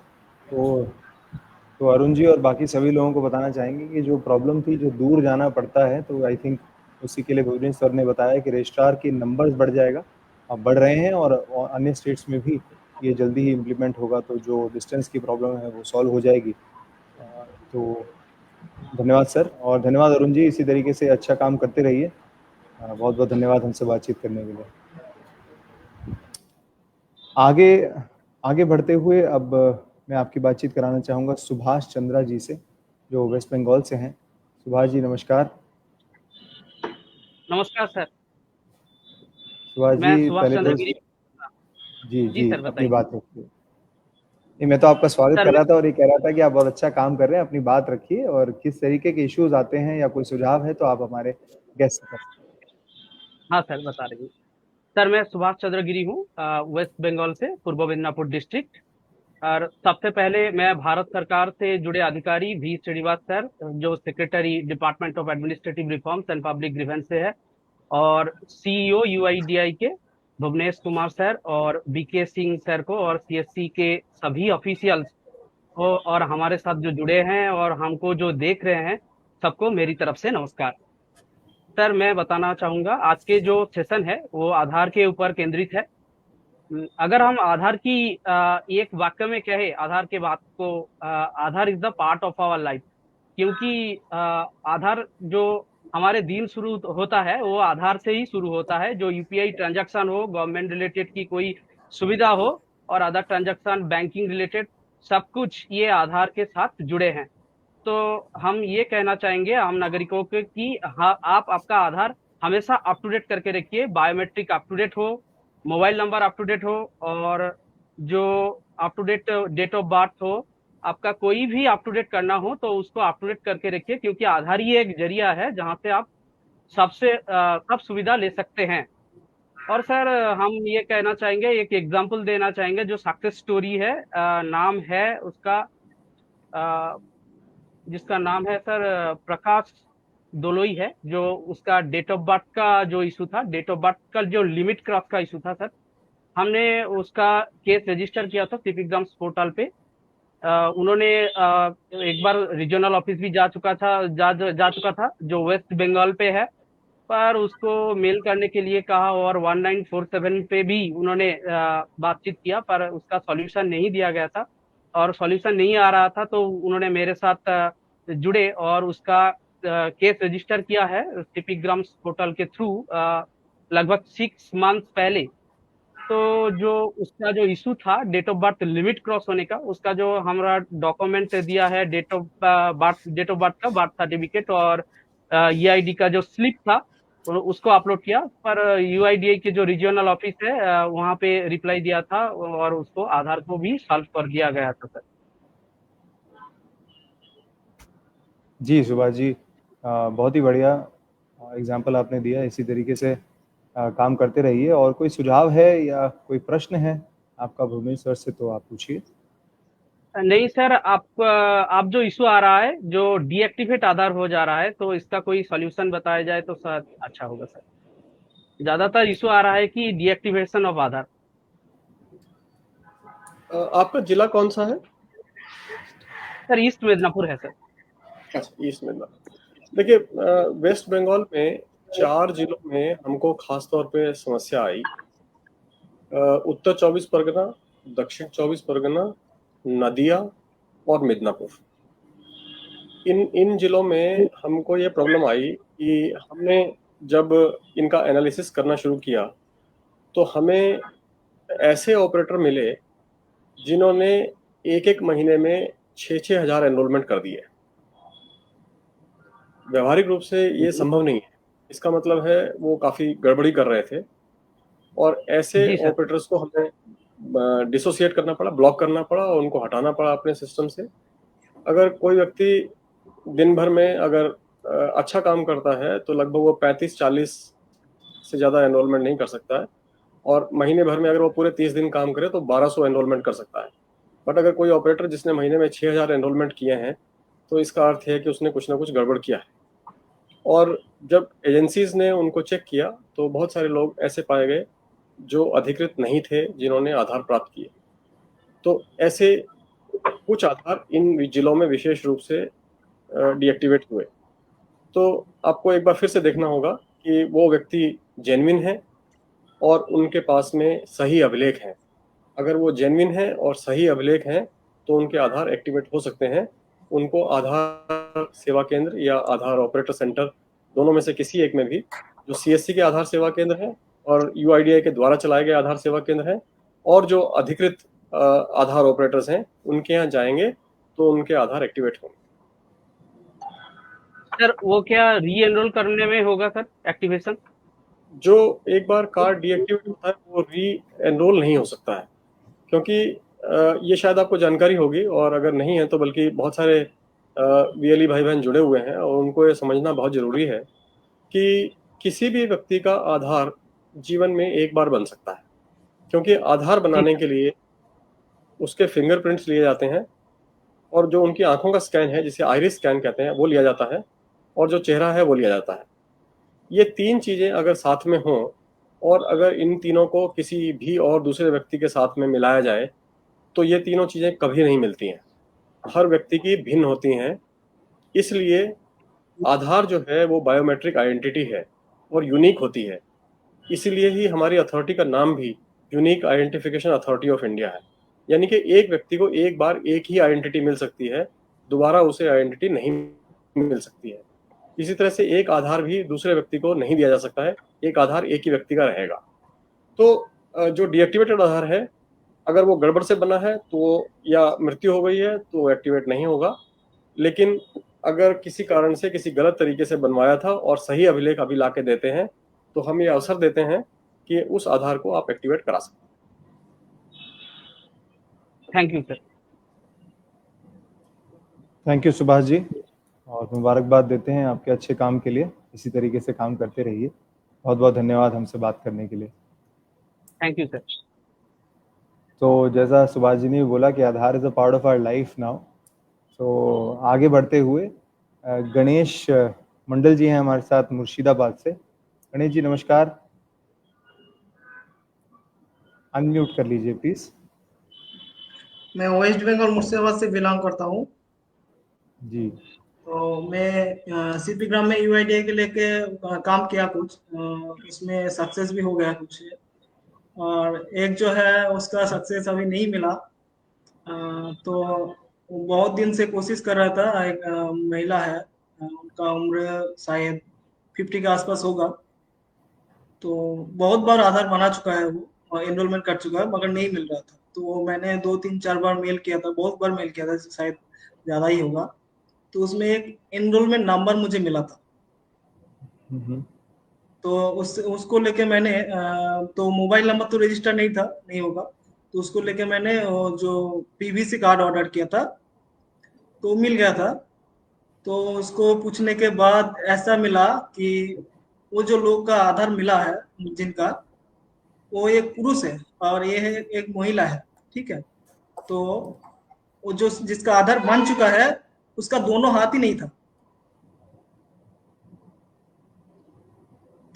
तो अरुण जी और बाकी सभी लोगों को बताना चाहेंगे कि जो प्रॉब्लम थी, जो दूर जाना पड़ता है, तो आई थिंक उसी के लिए भुवनेश सर ने बताया कि रजिस्ट्रार की नंबर्स बढ़ जाएगा, अब बढ़ रहे हैं और अन्य स्टेट्स में भी ये जल्दी ही इम्प्लीमेंट होगा। तो जो डिस्टेंस की प्रॉब्लम है वो सॉल्व हो जाएगी। तो धन्यवाद सर, और धन्यवाद अरुण जी, इसी तरीके से अच्छा काम करते रहिए। बहुत बहुत धन्यवाद हमसे बातचीत करने के लिए। आगे बढ़ते हुए अब मैं आपकी बातचीत कराना चाहूँगा सुभाष चंद्रा जी से, जो वेस्ट बंगाल से हैं। सुभाष जी नमस्कार। नमस्कार सर। सुभाष जी पहले तो जी सर अपनी बात रखिए। नहीं, मैं तो आपका स्वागत कर रहा था और ये कह रहा था कि आप बहुत अच्छा काम कर रहे हैं, अपनी बात रखिए, और किस तरीके के इश्यूज आते हैं या कोई सुझाव है तो आप हमारे गेस्ट कर सकते हैं। हाँ सर, बता रही हूँ सर। मैं सुभाष चंद्र गिरी हूँ, वेस्ट बंगाल से, पूर्व मिदनापुर डिस्ट्रिक्ट। और सबसे पहले मैं भारत सरकार से जुड़े अधिकारी V श्रीनिवास सर, जो secretary department of administrative reforms and public grievance से है, और CEO UIDI के भुवनेश कुमार सर और BK सिंह सर को, और CSC के सभी ऑफिशियल्स को, और हमारे साथ जो जुड़े हैं और हमको जो देख रहे हैं, सबको मेरी तरफ से नमस्कार। सर मैं बताना चाहूंगा, आज के जो सेशन है वो आधार के ऊपर केंद्रित है। अगर हम आधार की एक वाक्य में कहे आधार के बात को, Aadhaar is the part of our life. क्योंकि आधार जो हमारे दिन शुरू होता है वो आधार से ही शुरू होता है। जो UPI ट्रांजैक्शन हो, गवर्नमेंट रिलेटेड की कोई सुविधा हो, और अदर ट्रांजैक्शन बैंकिंग रिलेटेड, सब कुछ ये आधार के साथ जुड़े हैं। तो हम ये कहना चाहेंगे आम नागरिकों को कि हाँ, आप आपका आधार हमेशा अप टू डेट करके रखिए। बायोमेट्रिक अप टू डेट हो, mobile number up to date हो, और जो up to date date of birth हो, आपका कोई भी अप टू डेट करना हो तो उसको अप टू डेट करके रखिए। क्योंकि आधार ही एक जरिया है जहाँ से आप सबसे सब सुविधा ले सकते हैं। और सर हम ये कहना चाहेंगे, एक एग्जांपल देना चाहेंगे जो सक्सेस स्टोरी है। नाम है उसका, जिसका नाम है सर प्रकाश दोलोई है। जो उसका डेट ऑफ बर्थ का जो इशू था, डेट ऑफ बर्थ का जो लिमिट क्रॉस का इशू था सर, हमने उसका केस रजिस्टर किया था CP एग्जाम्स पोर्टल पे। उन्होंने एक बार रीजनल ऑफिस भी जा चुका था जो वेस्ट बंगाल पे है, पर उसको मेल करने के लिए कहा और 1947 पे भी उन्होंने बातचीत किया, पर उसका सॉल्यूशन नहीं दिया गया था और सॉल्यूशन नहीं आ रहा था, तो उन्होंने मेरे साथ जुड़े और उसका केस रजिस्टर किया है सीपी ग्राम्स पोर्टल के थ्रू लगभग 6 मंथ्स पहले। तो जो उसका जो इशू था date of birth limit cross होने का, उसका जो हमारा डॉक्यूमेंट दिया है डेट ऑफ बर्थ का बर्थ सर्टिफिकेट और ईआईडी का जो स्लिप था उसको अपलोड किया, पर यूआईडीआई के जो रीजनल ऑफिस है वहाँ पे रिप्लाई दिया था और उसको आधार को भी सॉल्व कर दिया गया था सर। जी सुभाष जी, बहुत ही बढ़िया एग्जाम्पल आपने दिया। इसी तरीके से काम करते रहिए। और कोई सुझाव है या कोई प्रश्न है आपका भूमिश सर से तो आप पूछिए। नहीं सर, आप जो इशू आ रहा है जो डीएक्टिवेट आधार हो जा रहा है, तो इसका कोई सॉल्यूशन बताया जाए तो सर अच्छा होगा सर। ज्यादातर इशू आ रहा है कि डीएक्टिवेशन ऑफ आधार। आपका जिला कौन सा है? सर ईस्ट मिदनापुर है सर। अच्छा, ईस्ट मिदनापुर। देखिए, वेस्ट बंगाल में 4 जिलों में हमको खास तौर पे समस्या आई। उत्तर 24 परगना, दक्षिण 24 परगना, नदिया और मिदनापुर। इन जिलों में हमको ये प्रॉब्लम आई कि हमने जब इनका एनालिसिस करना शुरू किया तो हमें ऐसे ऑपरेटर मिले जिन्होंने एक महीने में 6-6 हजार एनरोलमेंट कर दिए। व्यवहारिक रूप से ये संभव नहीं है। इसका मतलब है वो काफी गड़बड़ी कर रहे थे और ऐसे जी सर। ऑपरेटर्स को हमें डिसोसिएट करना पड़ा, ब्लॉक करना पड़ा और उनको हटाना पड़ा अपने सिस्टम से। अगर कोई व्यक्ति दिन भर में अगर अच्छा काम करता है तो लगभग वो 35-40 से ज़्यादा एनरोलमेंट नहीं कर सकता है, और महीने भर में अगर वो पूरे 30 दिन काम करे तो 1200 एनरोलमेंट कर सकता है। बट अगर कोई ऑपरेटर जिसने महीने में 6000 एनरोलमेंट किए हैं तो इसका अर्थ है कि उसने कुछ ना कुछ गड़बड़ किया है। और जब एजेंसीज ने उनको चेक किया तो बहुत सारे लोग ऐसे पाए गए जो अधिकृत नहीं थे, जिन्होंने आधार प्राप्त किए। तो ऐसे कुछ आधार इन जिलों में विशेष रूप से डीएक्टिवेट हुए। तो आपको एक बार फिर से देखना होगा कि वो व्यक्ति जेन्युइन है और उनके पास में सही अभिलेख हैं। अगर वो जेन्युइन है और सही अभिलेख हैं तो उनके आधार एक्टिवेट हो सकते हैं। उनको आधार सेवा केंद्र या आधार ऑपरेटर सेंटर, दोनों में से किसी एक में भी, जो सीएससी के आधार सेवा केंद्र हैं और यूआईडीआई के द्वारा चलाए गए आधार सेवा केंद्र हैं और जो अधिकृत आधार ऑपरेटर्स हैं, उनके यहाँ जाएंगे तो उनके आधार एक्टिवेट होंगे। सर वो क्या री एनरोल करने में होगा सर एक्टिवेशन? जो एक बार कार्ड डीएक्टिवेट होता है वो री एनरोल नहीं हो सकता है, क्योंकि ये शायद आपको जानकारी होगी, और अगर नहीं है तो बल्कि बहुत सारे वीएलई भाई बहन जुड़े हुए हैं और उनको ये समझना बहुत ज़रूरी है कि किसी भी व्यक्ति का आधार जीवन में एक बार बन सकता है। क्योंकि आधार बनाने के लिए उसके फिंगरप्रिंट्स लिए जाते हैं और जो उनकी आंखों का स्कैन है, जिसे आइरिस स्कैन कहते हैं, वो लिया जाता है, और जो चेहरा है वो लिया जाता है। ये 3 चीज़ें अगर साथ में हों और अगर इन तीनों को किसी भी और दूसरे व्यक्ति के साथ में मिलाया जाए तो ये तीनों चीज़ें कभी नहीं मिलती हैं। हर व्यक्ति की भिन्न होती हैं। इसलिए आधार जो है वो बायोमेट्रिक आइडेंटिटी है और यूनिक होती है। इसीलिए ही हमारी अथॉरिटी का नाम भी unique identification authority of India है। यानी कि एक व्यक्ति को एक बार एक ही आइडेंटिटी मिल सकती है, दोबारा उसे आइडेंटिटी नहीं मिल सकती है। इसी तरह से एक आधार भी दूसरे व्यक्ति को नहीं दिया जा सकता है, एक आधार एक ही व्यक्ति का रहेगा। तो जो डीएक्टिवेटेड आधार है, अगर वो गड़बड़ से बना है तो या मृत्यु हो गई है तो एक्टिवेट नहीं होगा। लेकिन अगर किसी कारण से किसी गलत तरीके से बनवाया था और सही अभिलेख अभी ला के देते हैं तो हम ये अवसर देते हैं कि उस आधार को आप एक्टिवेट करा सकते हैं। Thank you sir. Thank you Subhash ji, और मुबारकबाद देते हैं आपके अच्छे काम के लिए। इसी तरीके से काम करते रहिए। बहुत बहुत धन्यवाद हमसे बात करने के लिए। Thank you sir. तो जैसा सुभाष जी ने बोला कि Aadhaar is a part of our life now. तो आगे बढ़ते हुए गणेश मंडल जी हैं हमारे साथ मुर्शिदाबाद से। गणेश जी नमस्कार, अनम्यूट कर लीजिए प्लीज। मैं वेस्ट बंगाल मुर्शिदाबाद से बिलोंग करता हूँ। जी, तो मैं सीपी ग्राम में यूआईडीआई के लेके काम किया कुछ, उसमें सक्सेस भी हो गया कुछ, और एक जो है उसका सक्सेस अभी नहीं मिला। तो वो बहुत दिन से कोशिश कर रहा था। एक महिला है, उनका उम्र शायद 50 के आसपास होगा। तो बहुत बार आधार बना चुका है वो, और एनरोलमेंट कर चुका है, मगर नहीं मिल रहा था। तो मैंने 2 3 4 बार मेल किया था, बहुत बार मेल किया था, शायद ज़्यादा ही होगा। तो उसमें एक एनरोलमेंट नंबर मुझे मिला था। तो उसको लेके मैंने तो मोबाइल नंबर तो रजिस्टर नहीं था, नहीं होगा। तो उसको लेके मैंने जो पीवीसी कार्ड ऑर्डर किया था, तो मिल गया था। तो उसको पूछने के बाद ऐसा मिला कि वो जो लोग का आधार मिला है, जिनका, वो एक पुरुष है और ये है एक महिला है, ठीक है। तो वो जो जिसका आधार बन चुका है, उसका दोनों हाथ ही नहीं था।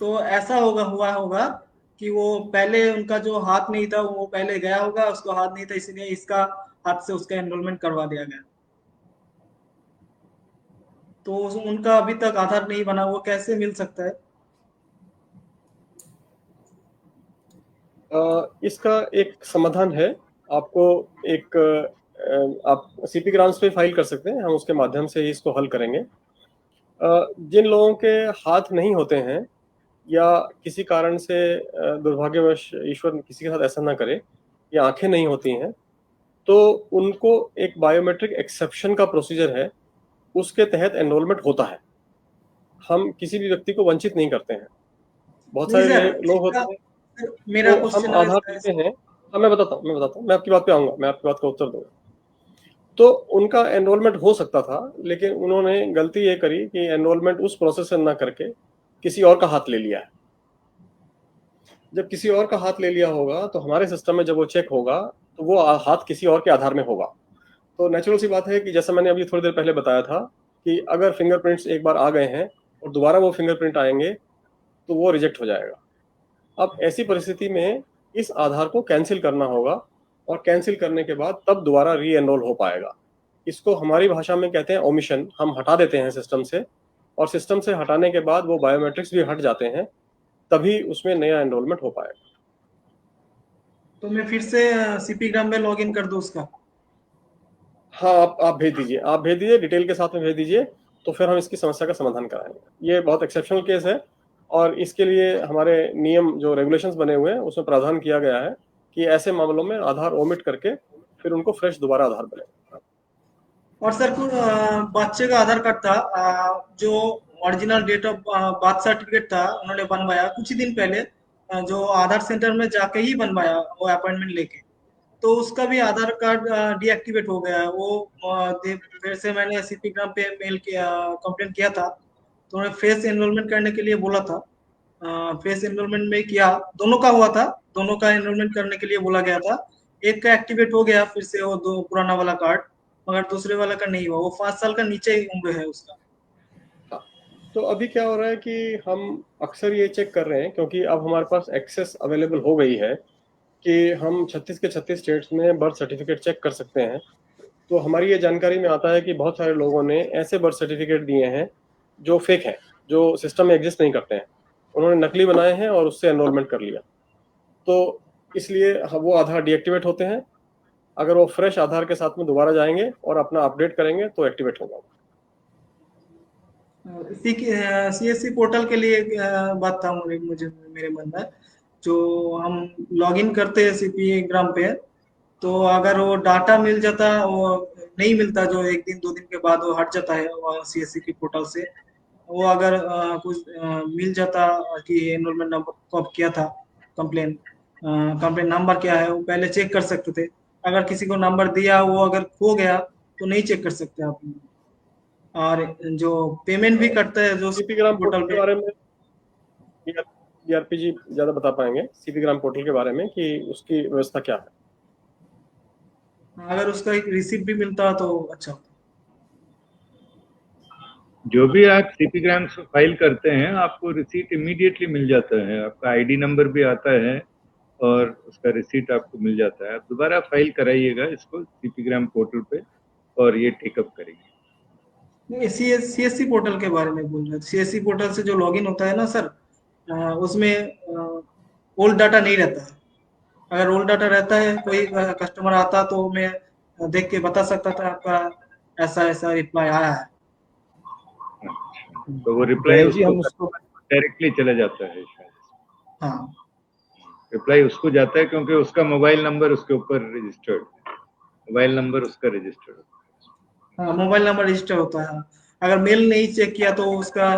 तो ऐसा हुआ होगा कि वो पहले उनका जो हाथ नहीं था, वो पहले गया होगा, उसको हाथ नहीं था, इसलिए इसका हाथ से उसका एनरोलमेंट करवा दिया गया। तो उनका अभी तक आधार नहीं बना, वो कैसे मिल सकता है? इसका एक समाधान है। आपको एक आप सीपी ग्राम्स पे फाइल कर सकते हैं, हम उसके माध्यम से ही इसको हल करेंगे। जिन लोगों के हाथ नहीं होते हैं या किसी कारण से दुर्भाग्यवश ईश्वर किसी के साथ ऐसा ना करे, या आंखें नहीं होती हैं, तो उनको एक बायोमेट्रिक एक्सेप्शन का प्रोसीजर है, उसके तहत एनरोलमेंट होता है। हम किसी भी व्यक्ति को वंचित नहीं करते हैं। बहुत नहीं सारे सर, लोग होते हैं, मेरा तो हम क्वेश्चन आधार देते हैं। हाँ, मैं बताता हूँ, मैं आपकी बात पे आऊंगा, मैं आपकी बात का उत्तर दूंगा। तो उनका एनरोलमेंट हो सकता था, लेकिन उन्होंने गलती ये करी कि एनरोलमेंट उस प्रोसेस से ना करके किसी और का हाथ ले लिया है। जब किसी और का हाथ ले लिया होगा, तो हमारे सिस्टम में जब वो चेक होगा, तो वो हाथ किसी और के आधार में होगा। तो नेचुरल सी बात है कि जैसा मैंने अभी थोड़ी देर पहले बताया था कि अगर फिंगरप्रिंट्स एक बार आ गए हैं और दोबारा वो फिंगरप्रिंट आएंगे, तो वो रिजेक्ट हो जाएगा। अब ऐसी परिस्थिति में इस आधार को कैंसिल करना होगा, और कैंसिल करने के बाद तब दोबारा री एनरोल हो पाएगा। इसको हमारी भाषा में कहते हैं ओमिशन। हम हटा देते हैं सिस्टम से, और सिस्टम से हटाने के बाद वो बायोमेट्रिक्स भी हट जाते हैं, तभी उसमें नया एनरोलमेंट हो पाएगा। तो मैं फिर से सीपी ग्राम में लॉग इन कर दूं उसका? हाँ, आप भेज दीजिए, डिटेल के साथ में भेज दीजिए, तो फिर हम इसकी समस्या का समाधान कराएंगे। ये बहुत एक्सेप्शनल केस है, और इसके लिए हमारे नियम जो रेगुलेशंस बने हुए हैं, उसमें प्रावधान किया गया है कि ऐसे मामलों में आधार ओमिट करके फिर उनको फ्रेश दोबारा आधार बनेगा। और सर कुछ बच्चे का आधार कार्ड था, जो original date of birth certificate था, उन्होंने बनवाया कुछ ही दिन पहले, जो आधार सेंटर में जाके ही बनवाया, वो अपॉइंटमेंट लेके। तो उसका भी आधार कार्ड डीएक्टिवेट हो गया है वो। फिर से मैंने सीपी ग्राम पे मेल किया, कंप्लेंट किया था। तो उन्होंने फेस एनरोलमेंट करने के लिए बोला था। फेस एनरोलमेंट में किया, दोनों का हुआ था, दोनों का एनरोलमेंट करने के लिए बोला गया था। एक का एक्टिवेट हो गया फिर से, वो दो पुराना वाला कार्ड, मगर दूसरे वाला का नहीं हुआ। वो 5 साल का नीचे ही उम्र है उसका। तो अभी क्या हो रहा है कि हम अक्सर ये चेक कर रहे हैं, क्योंकि अब हमारे पास एक्सेस अवेलेबल हो गई है कि हम 36 के 36 स्टेट्स में बर्थ सर्टिफिकेट चेक कर सकते हैं। तो हमारी ये जानकारी में आता है कि बहुत सारे लोगों ने ऐसे बर्थ सर्टिफिकेट दिए हैं जो फेक हैं, जो सिस्टम में एग्जिस्ट नहीं करते हैं। उन्होंने नकली बनाए हैं और उससे एनरोलमेंट कर लिया। तो इसलिए वो आधार डीएक्टिवेट होते हैं। अगर वो फ्रेश आधार के साथ में दोबारा जाएंगे और अपना अपडेट करेंगे, तो एक्टिवेट होगा। इसी सीएससी पोर्टल के लिए एक बात था मुझे मेरे मन में। जो हम लॉगिन करते हैं सीपी ग्राम पे, तो अगर वो डाटा मिल जाता, वो नहीं मिलता, जो 1 दिन 2 दिन के बाद वो हट जाता है सीएससी की पोर्टल से। वो अगर कुछ मिल जाता कि एनरोलमेंट नंबर कब किया था, कंप्लेन कंप्लेन नंबर क्या है, वो पहले चेक कर सकते थे। अगर किसी को नंबर दिया, वो अगर खो गया, तो नहीं चेक कर सकते आप। और जो पेमेंट भी करते हैं जो सीपी ग्राम पोर्टल पोर्टल के पे, बारे में डीआरपी जी ज्यादा बता पाएंगे, सीपी ग्राम पोर्टल के बारे में, कि उसकी व्यवस्था क्या है। अगर उसका एक रिसिप्ट भी मिलता तो अच्छा होता। जो भी आप सीपी ग्राम्स फाइल करते हैं, आपको रिसीट इमीडिएटली मिल जाता है। आपका आईडी नंबर भी आता है और उसका रिसीट आपको मिल जाता है। आप दोबारा फाइल कराइएगा इसको सीपी ग्राम पोर्टल पे, और ये टेकअप करेंगे। नहीं, सीएससी पोर्टल के बारे में बोल रहे थे। सीएससी पोर्टल से जो लॉगिन होता है ना सर, उसमें ओल्ड डाटा नहीं रहता है। अगर ओल्ड डाटा रहता है, कोई कस्टमर आता तो मैं देख के बता सकता था आपका ऐसा ऐसा रिप्लाई आया है। तो वो रिप्लाई गणेश जी, हम उसको डायरेक्टली चला जाता है शायद। हाँ, रिप्लाई उसको जाता है क्योंकि उसका मोबाइल नंबर उसके ऊपर रजिस्टर्ड, मोबाइल नंबर उसका रजिस्टर्ड। हाँ, मोबाइल नंबर रजिस्टर होता है। अगर मेल नहीं चेक किया तो उसका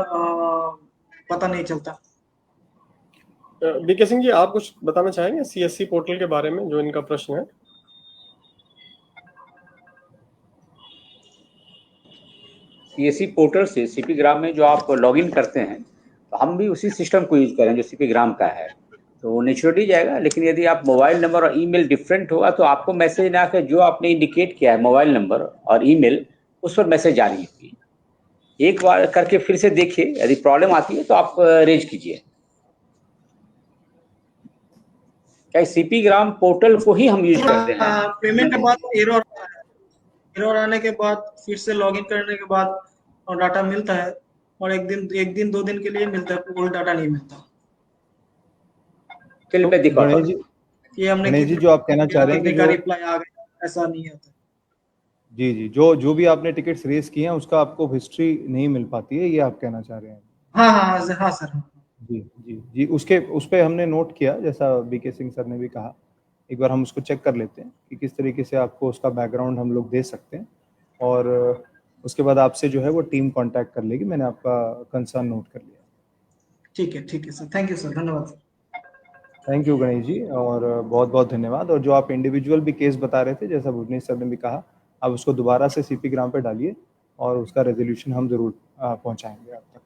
पता नहीं चलता। बीके सिंह जी, आप कुछ बताना चाहेंगे सीएससी पोर्टल के बारे में, जो इनका प्रश्न है? सीएससी पोर्टल से सीपी ग्राम में जो आप लॉगिन करते हैं, तो हम भी उसी सिस्टम को यूज करें जो सीपी ग्राम का है, तो नेचुरली जाएगा। लेकिन यदि आप मोबाइल नंबर और ईमेल डिफरेंट होगा तो आपको मैसेज ना आकर जो आपने इंडिकेट किया है मोबाइल नंबर और ईमेल, उस पर मैसेज आ रही होगी। एक बार करके फिर से देखिए, यदि प्रॉब्लम आती है तो आप रेज कीजिए। क्या सीपी ग्राम पोर्टल को ही हम यूज करते हैं? पेमेंट के बाद एरर आने के बाद फिर से लॉगिन करने के बाद और डाटा मिलता है, और एक दिन 2 दिन के लिए मिलता है, ओल्ड डाटा नहीं मिलता। चलिए मैं दिखाता गणेश हूँ। जी, ये हमने गणेश जी, जो आप कहना चाह रहे हैं कि कितने का जो रिप्लाई आ गया, ऐसा नहीं होता। जी जी, जो भी आपने टिकट्स रेस किए हैं उसका आपको हिस्ट्री नहीं मिल पाती है, ये आप कहना चाह रहे हैं? हाँ हाँ हाँ सर, हाँ। जी जी जी, उस पे हमने नोट किया, जैसा बीके सिंह सर ने भी कहा। एक बार हम उसको चेक कर लेते हैं कि किस तरीके से आपको उसका बैकग्राउंड हम लोग दे सकते हैं, और उसके बाद आपसे जो है वो टीम कांटेक्ट कर लेगी। मैंने आपका कंसर्न नोट कर लिया। ठीक है सर, थैंक यू सर, धन्यवाद sir. Thank you Ganesh ji, और बहुत बहुत धन्यवाद। और जो आप इंडिविजुअल भी केस बता रहे थे, जैसा भुवनेश सर ने भी कहा, आप उसको दोबारा से सीपी ग्राम पे डालिए और उसका रेजोल्यूशन हम जरूर पहुंचाएंगे आप तक।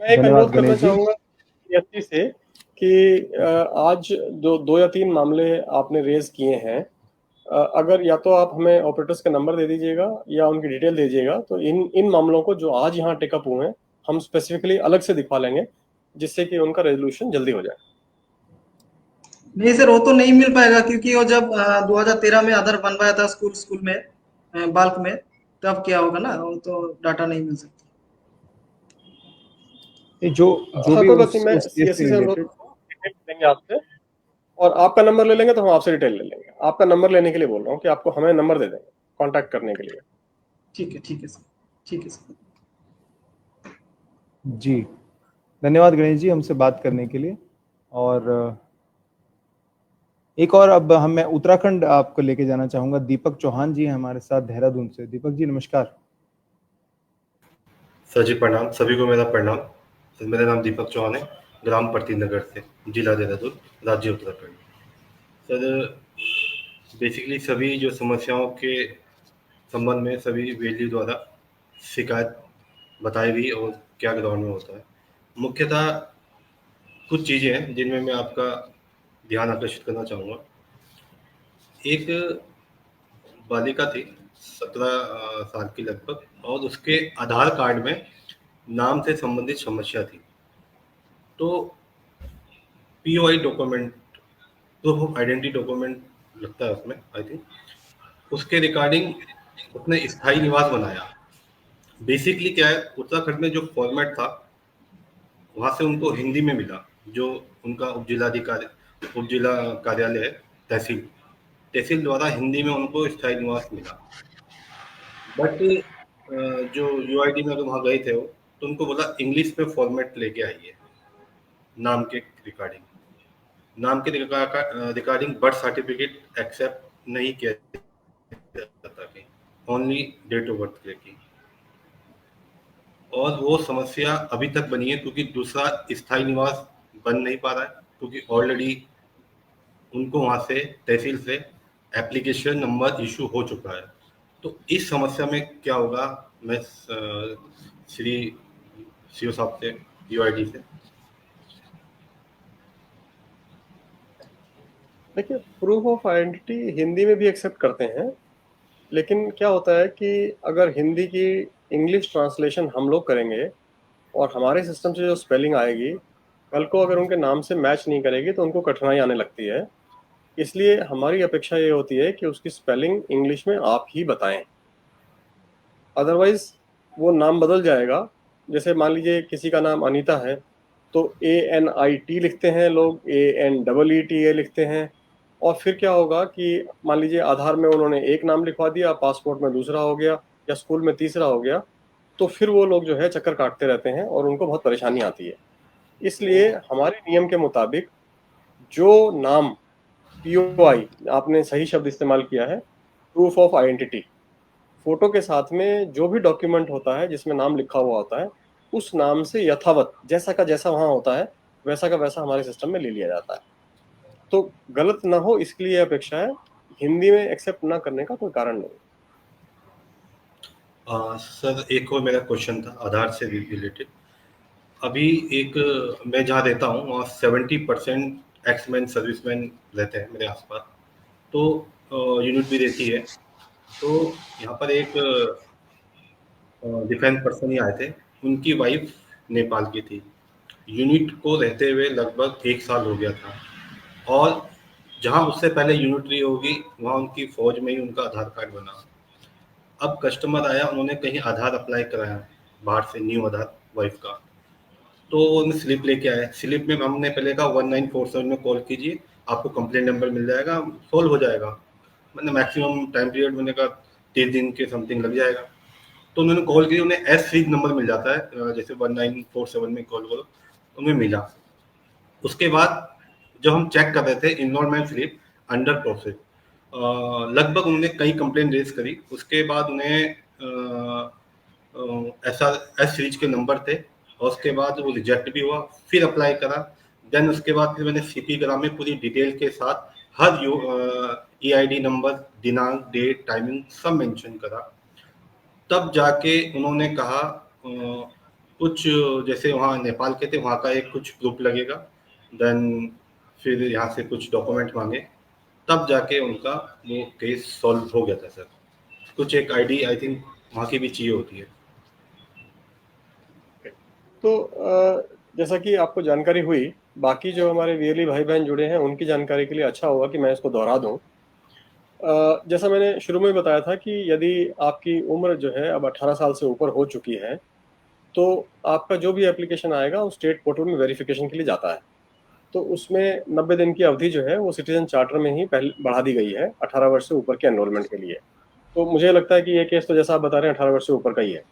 मैं एक धन्यवाद अनुरोध करना गणेश जी। चाहूंगा सीएससी से कि आज जो 2 या 3 मामले आपने रेज किए हैं, अगर या तो आप हमें ऑपरेटर्स का नंबर दे दीजिएगा या उनकी डिटेल दे दीजिएगा, तो इन मामलों को जो आज यहाँ टेकअप हुए हैं हम स्पेसिफिकली अलग से दिखवा लेंगे, जिससे कि उनका रेजोल्यूशन जल्दी हो जाए। नहीं सर, वो तो नहीं मिल पाएगा, क्योंकि वो जब 2013 में आधार बनवाया था स्कूल में बाल्क में, तब क्या होगा ना, वो तो डाटा नहीं मिल सकता। जो जो भी कोई बात नहीं, मैं उस केस सीएससी से से अनुरोध रिलेटेड लेंगे आपसे, और आपका नंबर ले लेंगे तो हम आपसे डिटेल ले लेंगे। आपका नंबर लेने के लिए बोल रहा हूँ कि आपको हमें नंबर दे देंगे कांटेक्ट करने के लिए। ठीक है सर, ठीक है सर। जी, धन्यवाद गणेश जी हमसे बात करने के लिए। और एक और अब मैं उत्तराखंड आपको लेके जाना चाहूंगा। दीपक चौहान जी हैं हमारे साथ देहरादून से। दीपक जी नमस्कार। सर जी प्रणाम, सभी को मेरा प्रणाम। सर मेरा नाम दीपक चौहान है, ग्राम प्रति नगर से, जिला देहरादून, राज्य उत्तराखंड। सर बेसिकली सभी जो समस्याओं के संबंध में सभी वेली द्वारा शिकायत बताई गई और क्या ग्राउंड में होता है। मुख्यतः कुछ चीज़ें हैं जिनमें मैं आपका ध्यान आकर्षित करना चाहूँगा। एक बालिका थी 17 साल की लगभग, और उसके आधार कार्ड में नाम से संबंधित समस्या थी। तो POI document, proof of identity document लगता है उसमें, आई थिंक उसके रिगार्डिंग उसने स्थायी निवास बनाया। बेसिकली क्या है, उत्तराखंड में जो फॉर्मेट था वहाँ से उनको हिंदी में मिला, जो उनका उपजिला कार्यालय है, तहसील द्वारा हिंदी में उनको स्थायी निवास मिला। बट जो UID में अगर वहाँ गए थे वो, तो उनको बोला इंग्लिश में फॉर्मेट लेके आइए नाम के रिगार्डिंग बर्थ सर्टिफिकेट एक्सेप्ट नहीं किया जाता कि ओनली डेट ऑफ बर्थ की। और वो समस्या अभी तक बनी है, क्योंकि दूसरा स्थायी निवास बन नहीं पा रहा है, क्योंकि ऑलरेडी उनको वहाँ से तहसील से एप्लीकेशन नंबर इशू हो चुका है। तो इस समस्या में क्या होगा, मैं श्री CO साहब से, UID से। देखिए, प्रूफ ऑफ आइडेंटिटी हिंदी में भी एक्सेप्ट करते हैं, लेकिन क्या होता है कि अगर हिंदी की इंग्लिश ट्रांसलेशन हम लोग करेंगे और हमारे सिस्टम से जो स्पेलिंग आएगी, कल को अगर उनके नाम से मैच नहीं करेगी तो उनको कठिनाई आने लगती है। इसलिए हमारी अपेक्षा ये होती है कि उसकी स्पेलिंग इंग्लिश में आप ही बताएं। अदरवाइज वो नाम बदल जाएगा। जैसे मान लीजिए किसी का नाम अनीता है तो ANIT लिखते हैं लोग, ANEETA लिखते हैं, और फिर क्या होगा कि मान लीजिए आधार में उन्होंने एक नाम लिखवा दिया, पासपोर्ट में दूसरा हो गया या स्कूल में तीसरा हो गया, तो फिर वो लोग जो है चक्कर काटते रहते हैं और उनको बहुत परेशानी आती है। इसलिए हमारे नियम के मुताबिक जो नाम POI, आपने सही शब्द इस्तेमाल किया है, प्रूफ ऑफ आइडेंटिटी, फोटो के साथ में जो भी डॉक्यूमेंट होता है जिसमें नाम लिखा हुआ होता है, उस नाम से यथावत जैसा का जैसा वहां होता है वैसा का वैसा हमारे सिस्टम में ले लिया जाता है। तो गलत ना हो इसके लिए अपेक्षा है, हिंदी में एक्सेप्ट ना करने का कोई कारण नहीं। सर एक और मेरा क्वेश्चन था आधार से रिलेटेड। अभी एक मैं जहाँ रहता हूँ वहाँ 70% एक्समैन सर्विसमैन रहते हैं मेरे आसपास, तो यूनिट भी रहती है। तो यहाँ पर एक डिफेंस पर्सन ही आए थे, उनकी वाइफ नेपाल की थी। यूनिट को रहते हुए लगभग 1 साल हो गया था, और जहाँ उससे पहले यूनिट रही होगी वहाँ उनकी फौज में ही उनका आधार कार्ड बना। अब कस्टमर आया, उन्होंने कहीं आधार अप्लाई कराया बाहर से, न्यू आधार वाइफ का, तो उन्हें स्लिप लेके आए। स्लिप में हमने पहले कहा 1947 में कॉल कीजिए, आपको कंप्लेंट नंबर मिल जाएगा, सॉल्व हो जाएगा। मैंने मैक्सिमम टाइम पीरियड मैंने कहा 30 दिन के समथिंग लग जाएगा। तो उन्होंने कॉल की, उन्हें एस सीरीज नंबर मिल जाता है, जैसे 1947 में कॉल करो उन्हें मिला। उसके बाद जब हम चेक कर रहे थे इनरोलमेंट स्लिप अंडर प्रोसेस, लगभग उन्होंने कई कंप्लेंट रेज करी। उसके बाद उन्हें ऐसा एस सीरीज के नंबर थे, और उसके बाद वो रिजेक्ट भी हुआ, फिर अप्लाई करा। देन उसके बाद फिर मैंने CP ग्राम में पूरी डिटेल के साथ हर EID नंबर, दिनांक, डेट, टाइमिंग सब मेंशन करा। तब जाके उन्होंने कहा कुछ जैसे वहाँ नेपाल के थे, वहाँ का एक कुछ प्रूफ लगेगा, देन फिर यहाँ से कुछ डॉक्यूमेंट मांगे, तब जाके उनका वो केस सॉल्व हो गया था सर। कुछ एक ID आई थिंक वहाँ की भी चाहिए होती है। तो जैसा कि आपको जानकारी हुई, बाकी जो हमारे VLE भाई बहन जुड़े हैं उनकी जानकारी के लिए अच्छा होगा कि मैं इसको दोहरा दूं। जैसा मैंने शुरू में बताया था कि यदि आपकी उम्र जो है अब 18 साल से ऊपर हो चुकी है, तो आपका जो भी एप्लीकेशन आएगा वो स्टेट पोर्टल में वेरिफिकेशन के लिए जाता है। तो उसमें 90 दिन की अवधि जो है वो सिटीजन चार्टर में ही पहले बढ़ा दी गई है 18 वर्ष से ऊपर के एनरोलमेंट के लिए। तो मुझे लगता है कि ये केस तो जैसा आप बता रहे हैं 18 वर्ष से ऊपर का ही है।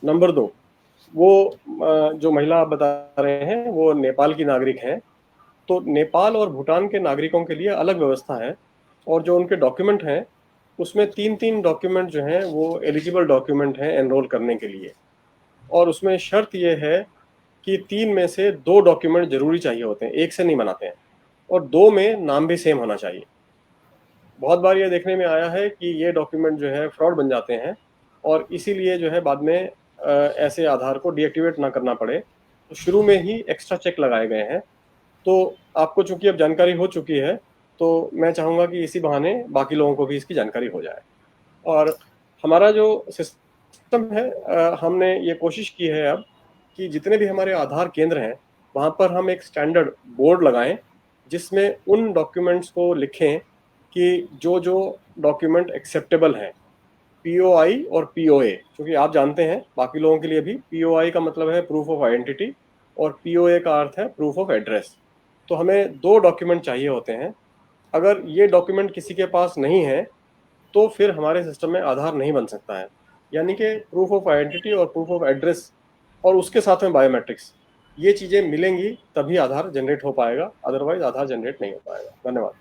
नंबर 2, वो जो महिला आप बता रहे हैं वो नेपाल की नागरिक हैं। तो नेपाल और भूटान के नागरिकों के लिए अलग व्यवस्था है, और जो उनके डॉक्यूमेंट हैं उसमें 3 डॉक्यूमेंट जो हैं वो एलिजिबल डॉक्यूमेंट हैं एनरोल करने के लिए। और उसमें शर्त ये है कि 3 में से 2 डॉक्यूमेंट जरूरी चाहिए होते हैं, 1 से नहीं बनाते हैं, और 2 में नाम भी सेम होना चाहिए। बहुत बार ये देखने में आया है कि ये डॉक्यूमेंट जो है फ्रॉड बन जाते हैं, और इसीलिए जो है बाद में ऐसे आधार को डीएक्टिवेट ना करना पड़े, तो शुरू में ही एक्स्ट्रा चेक लगाए गए हैं। तो आपको चूंकि अब जानकारी हो चुकी है, तो मैं चाहूँगा कि इसी बहाने बाकी लोगों को भी इसकी जानकारी हो जाए। और हमारा जो सिस्टम है, हमने ये कोशिश की है अब कि जितने भी हमारे आधार केंद्र हैं वहाँ पर हम एक स्टैंडर्ड बोर्ड लगाएं जिसमें उन डॉक्यूमेंट्स को लिखें कि जो जो डॉक्यूमेंट एक्सेप्टेबल हैं, POI और POA, क्योंकि आप जानते हैं बाकी लोगों के लिए भी POI का मतलब है प्रूफ ऑफ आइडेंटिटी और POA का अर्थ है प्रूफ ऑफ एड्रेस। तो हमें 2 डॉक्यूमेंट चाहिए होते हैं। अगर ये डॉक्यूमेंट किसी के पास नहीं है तो फिर हमारे सिस्टम में आधार नहीं बन सकता है। यानी कि प्रूफ ऑफ आइडेंटिटी और प्रूफ ऑफ एड्रेस और उसके साथ में बायोमेट्रिक्स, ये चीज़ें मिलेंगी तभी आधार जनरेट हो पाएगा, अदरवाइज आधार जनरेट नहीं हो पाएगा। धन्यवाद।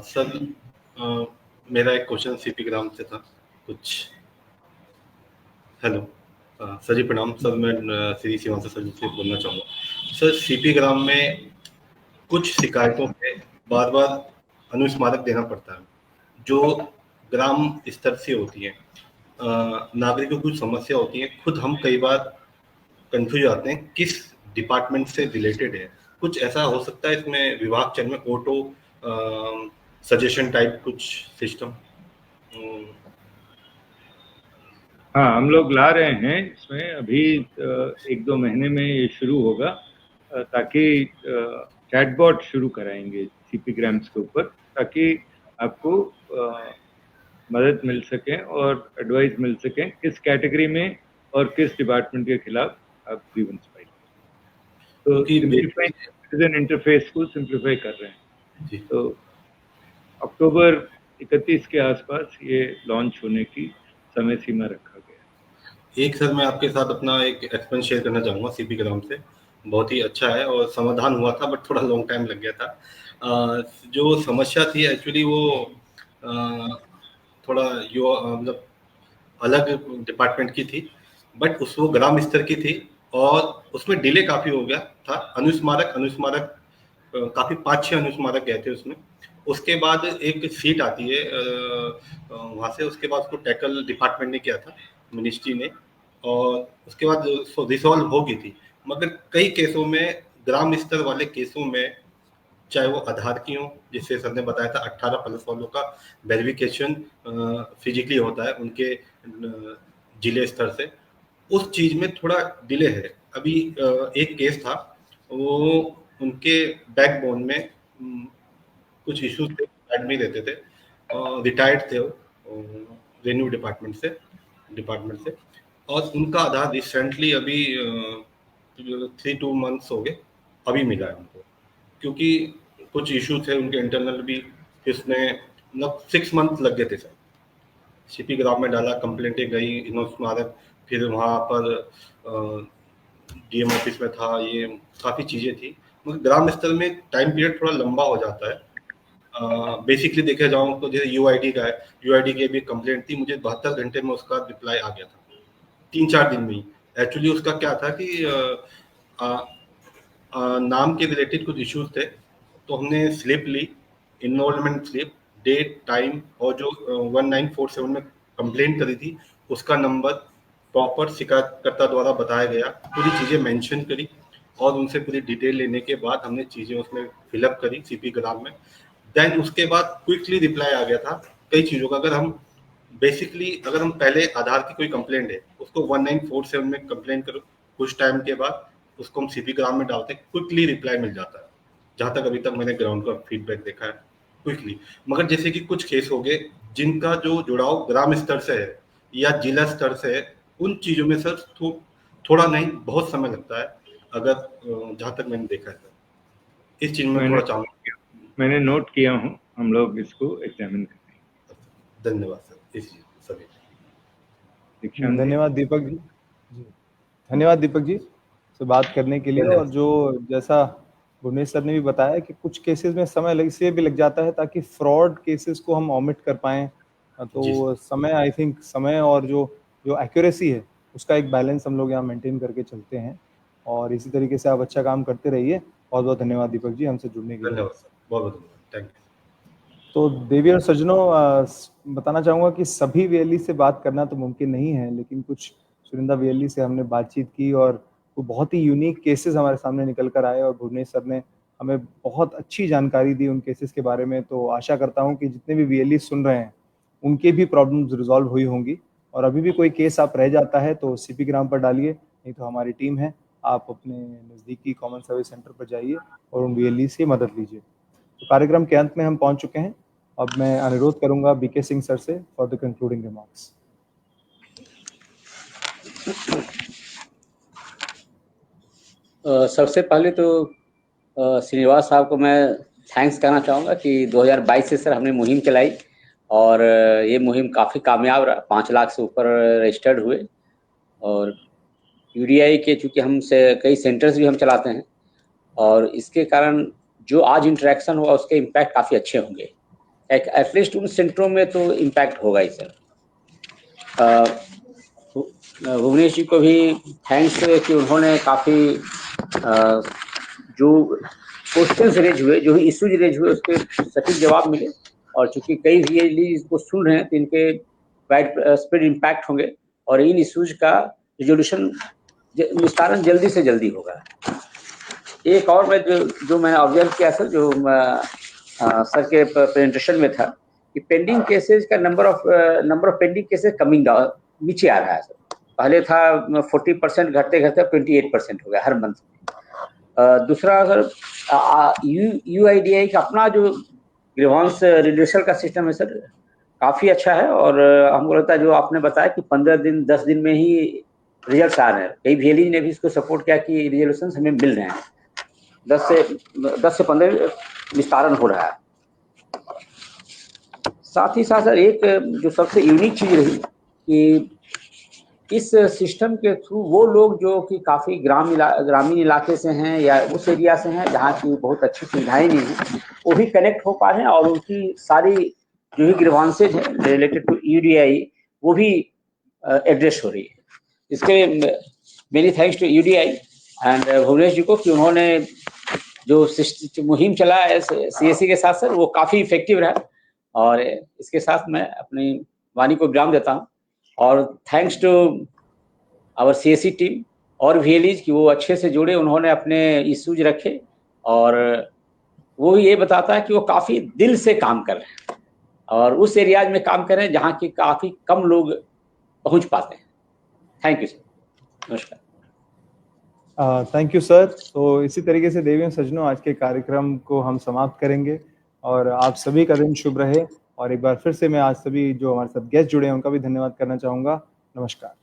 सर मेरा एक क्वेश्चन CP ग्राम से था कुछ। हेलो सर जी, प्रणाम सर। मैं श्री शिवांशु सर जी से बोलना चाहूँगा। सर CP ग्राम में कुछ शिकायतों पे बार बार अनुस्मारक देना पड़ता है जो ग्राम स्तर से होती है। नागरिकों की समस्या होती है, खुद हम कई बार कंफ्यूज आते हैं किस डिपार्टमेंट से रिलेटेड है। कुछ ऐसा हो सकता है इसमें विभाग चयन में ऑटो सजेशन टाइप कुछ सिस्टम? हाँ, हम लोग ला रहे हैं इसमें, अभी 1-2 महीने में ये शुरू होगा, ताकि चैटबॉट शुरू कराएंगे CP ग्राम्स के ऊपर, ताकि आपको मदद मिल सके और एडवाइस मिल सके किस कैटेगरी में और किस डिपार्टमेंट के खिलाफ आप ग्रीवेंस फाइल तो सिटीजन इंटरफेस को सिंप्लीफाई कर रहे हैं। तो अक्टूबर 31 के आसपास ये लॉन्च होने की समय सीमा रखा गया। एक सर मैं आपके साथ अपना एक एक्सपीरियंस शेयर करना चाहूँगा सीपी ग्राम से। बहुत ही अच्छा है और समाधान हुआ था, बट थोड़ा लॉन्ग टाइम लग गया था। जो समस्या थी एक्चुअली वो थोड़ा मतलब अलग डिपार्टमेंट की थी, बट वो ग्राम स्तर की थी और उसमें डिले काफ़ी हो गया था। अनुस्मारक काफ़ी 5-6 अनुस्मारक गए थे उसमें। उसके बाद एक सीट आती है वहाँ से, उसके बाद उसको टैकल डिपार्टमेंट ने किया था, मिनिस्ट्री ने, और उसके बाद रिसॉल्व हो गई थी। मगर कई केसों में, ग्राम स्तर वाले केसों में, चाहे वो आधार की हो, जिससे सर ने बताया था 18+ वालों का वेरिफिकेशन फिजिकली होता है उनके जिले स्तर से, उस चीज़ में थोड़ा डिले है। अभी एक केस था, वो उनके बैकबोन में कुछ इश्यूज थे, एडमिट रहते थे, रिटायर्ड थे वो रेन्यू डिपार्टमेंट से, और उनका आधार रिसेंटली अभी 3-2 मंथ्स हो गए, अभी मिला है उनको, क्योंकि कुछ इशू थे उनके इंटरनल भी। इसमें मतलब 6 मंथ लग गए थे सर। सीपी ग्राम में डाला, कंप्लेंटें गई, स्मारक, फिर वहाँ पर डीएम ऑफिस में था, ये काफ़ी चीज़ें थी। मगर ग्राम स्तर में टाइम पीरियड थोड़ा लंबा हो जाता है। बेसिकली देखा जाऊँ तो जैसे यूआईडी का है, यूआईडी की भी कंप्लेंट थी, मुझे 72 घंटे में उसका रिप्लाई आ गया था, 3-4 दिन में ही। एक्चुअली उसका क्या था कि नाम के रिलेटेड कुछ इश्यूज थे, तो हमने स्लिप ली, इनरोलमेंट स्लिप, डेट, टाइम, और जो 1947 में कंप्लेंट करी थी उसका नंबर प्रॉपर शिकायतकर्ता द्वारा बताया गया, पूरी चीज़ें मेंशन करी, और उनसे पूरी डिटेल लेने के बाद हमने चीज़ें उसमें फिलअप करी सीपी ग्राम में। देन उसके बाद क्विकली रिप्लाई आ गया था कई चीज़ों का। अगर हम अगर हम पहले आधार की कोई कंप्लेंट है, उसको 1947 में कंप्लेंट करो, कुछ टाइम के बाद उसको हम सीपी ग्राम में डालते हैं, क्विकली रिप्लाई मिल जाता है, जहाँ तक अभी तक मैंने ग्राउंड का फीडबैक देखा है, क्विकली। मगर जैसे कि कुछ केस हो गए जिनका जो जुड़ाव ग्राम स्तर से है या जिला स्तर से है, उन चीज़ों में सर थोड़ा नहीं, बहुत समय लगता है, अगर जहाँ तक मैंने देखा है सर। इस चीज़ में थोड़ा चाहूँगा, मैंने नोट किया हूँ, हम लोग इसको एग्जामिन करेंगे। धन्यवाद सर। इस सभी धन्यवाद दीपक जी। धन्यवाद दीपक जी से बात करने के लिए। और जो जैसा भुवनेश सर ने भी बताया कि कुछ केसेस में समय इसलिए भी लग जाता है ताकि फ्रॉड केसेस को हम ऑमिट कर पाएं, तो समय, आई थिंक समय और जो एक्यूरेसी है उसका एक बैलेंस हम लोग यहाँ मेंटेन करके चलते हैं, और इसी तरीके से आप अच्छा काम करते रहिए। बहुत बहुत धन्यवाद दीपक जी हमसे जुड़ने के लिए। धन्यवाद सर, बहुत बहुत धन्यवाद, थैंक यू। तो देवी और सज्जनों, बताना चाहूँगा कि सभी वीएलई से बात करना तो मुमकिन नहीं है, लेकिन कुछ चुनिंदा वीएलई से हमने बातचीत की और वो बहुत ही यूनिक केसेस हमारे सामने निकल कर आए, और भुवनेश सर ने हमें बहुत अच्छी जानकारी दी उन केसेस के बारे में। तो आशा करता हूँ कि जितने भी वीएलई सुन रहे हैं उनके भी प्रॉब्लम्स रिजॉल्व हुई होंगी, और अभी भी कोई केस आप रह जाता है तो सीपी ग्राम पर डालिए, नहीं तो हमारी टीम है, आप अपने नज़दीकी कॉमन सर्विस सेंटर पर जाइए और उन वीएलई से मदद लीजिए। तो कार्यक्रम के अंत में हम पहुंच चुके हैं। अब मैं अनुरोध करूंगा बीके सिंह सर से फॉर द कंक्लूडिंग रिमार्क्स। सबसे पहले तो श्रीनिवास साहब को मैं थैंक्स कहना चाहूँगा कि 2022 से सर हमने मुहिम चलाई, और ये मुहिम काफ़ी कामयाब रहा, 5 लाख से ऊपर रजिस्टर्ड हुए, और यूडीआई के चूँकि हम से कई सेंटर्स भी हम चलाते हैं, और इसके कारण जो आज इंटरेक्शन हुआ उसके इम्पैक्ट काफ़ी अच्छे होंगे। एटलीस्ट उन सेंटरों में तो इम्पैक्ट होगा ही सर। भुवनेश जी को भी थैंक्स कि उन्होंने काफ़ी जो क्वेश्चंस रेज हुए, जो इश्यूज रेज हुए, उसके सटीक जवाब मिले, और चूंकि कई वीएलई इसको सुन रहे हैं तो इनके वाइड स्प्रेड इम्पैक्ट होंगे, और इन इश्यूज का रिजोल्यूशन निस्तारण जल्दी से जल्दी होगा। एक और मैं जो मैंने ऑब्जर्व किया सर, जो सर के प्रेजेंटेशन में था, कि पेंडिंग केसेस का number of pending cases coming down, नीचे आ रहा है सर। पहले था 40% घटते घटते 28% हो गया हर मंथ में। दूसरा सर, यूआईडीआई का अपना जो ग्रीवांस रिड्यूसल का सिस्टम है सर, काफ़ी अच्छा है। और हमको लगता है जो आपने बताया कि 15 दिन 10 दिन में ही रिजल्ट आ रहे हैं, कई VLE ने भी इसको सपोर्ट किया कि रिजोल्यूशन हमें मिल रहे हैं, 10 से 15 निस्तारण हो रहा है। साथ ही साथ सर एक जो सबसे यूनिक चीज़ रही कि इस सिस्टम के थ्रू वो लोग जो कि काफ़ी ग्रामीण इलाके से हैं या उस एरिया से हैं जहाँ की बहुत अच्छी सुविधाएं नहीं हैं, वो भी कनेक्ट हो पा रहे हैं और उनकी सारी जो भी ग्रीवांसेज हैं रिलेटेड टू UDI वो भी एड्रेस हो रही है। इसके many thanks to UDI and Bhuvanesh ji को कि उन्होंने जो मुहिम चला है CSC के साथ सर वो काफ़ी इफेक्टिव रहा। और इसके साथ मैं अपनी वाणी को विराम देता हूँ और thanks to our CSC team और VLEs कि वो अच्छे से जुड़े, उन्होंने अपने इश्यूज रखे और वो ये बताता है कि वो काफ़ी दिल से काम कर रहे हैं और उस एरियाज में काम कर रहे हैं जहाँ की काफ़ी कम लोग पहुँच पाते हैं। थैंक यू सर, नमस्कार। Thank you sir. तो इसी तरीके से देवियों सज्जनों आज के कार्यक्रम को हम समाप्त करेंगे और आप सभी का दिन शुभ रहे। और एक बार फिर से मैं आज सभी जो हमारे साथ गेस्ट जुड़े हैं उनका भी धन्यवाद करना चाहूँगा। नमस्कार।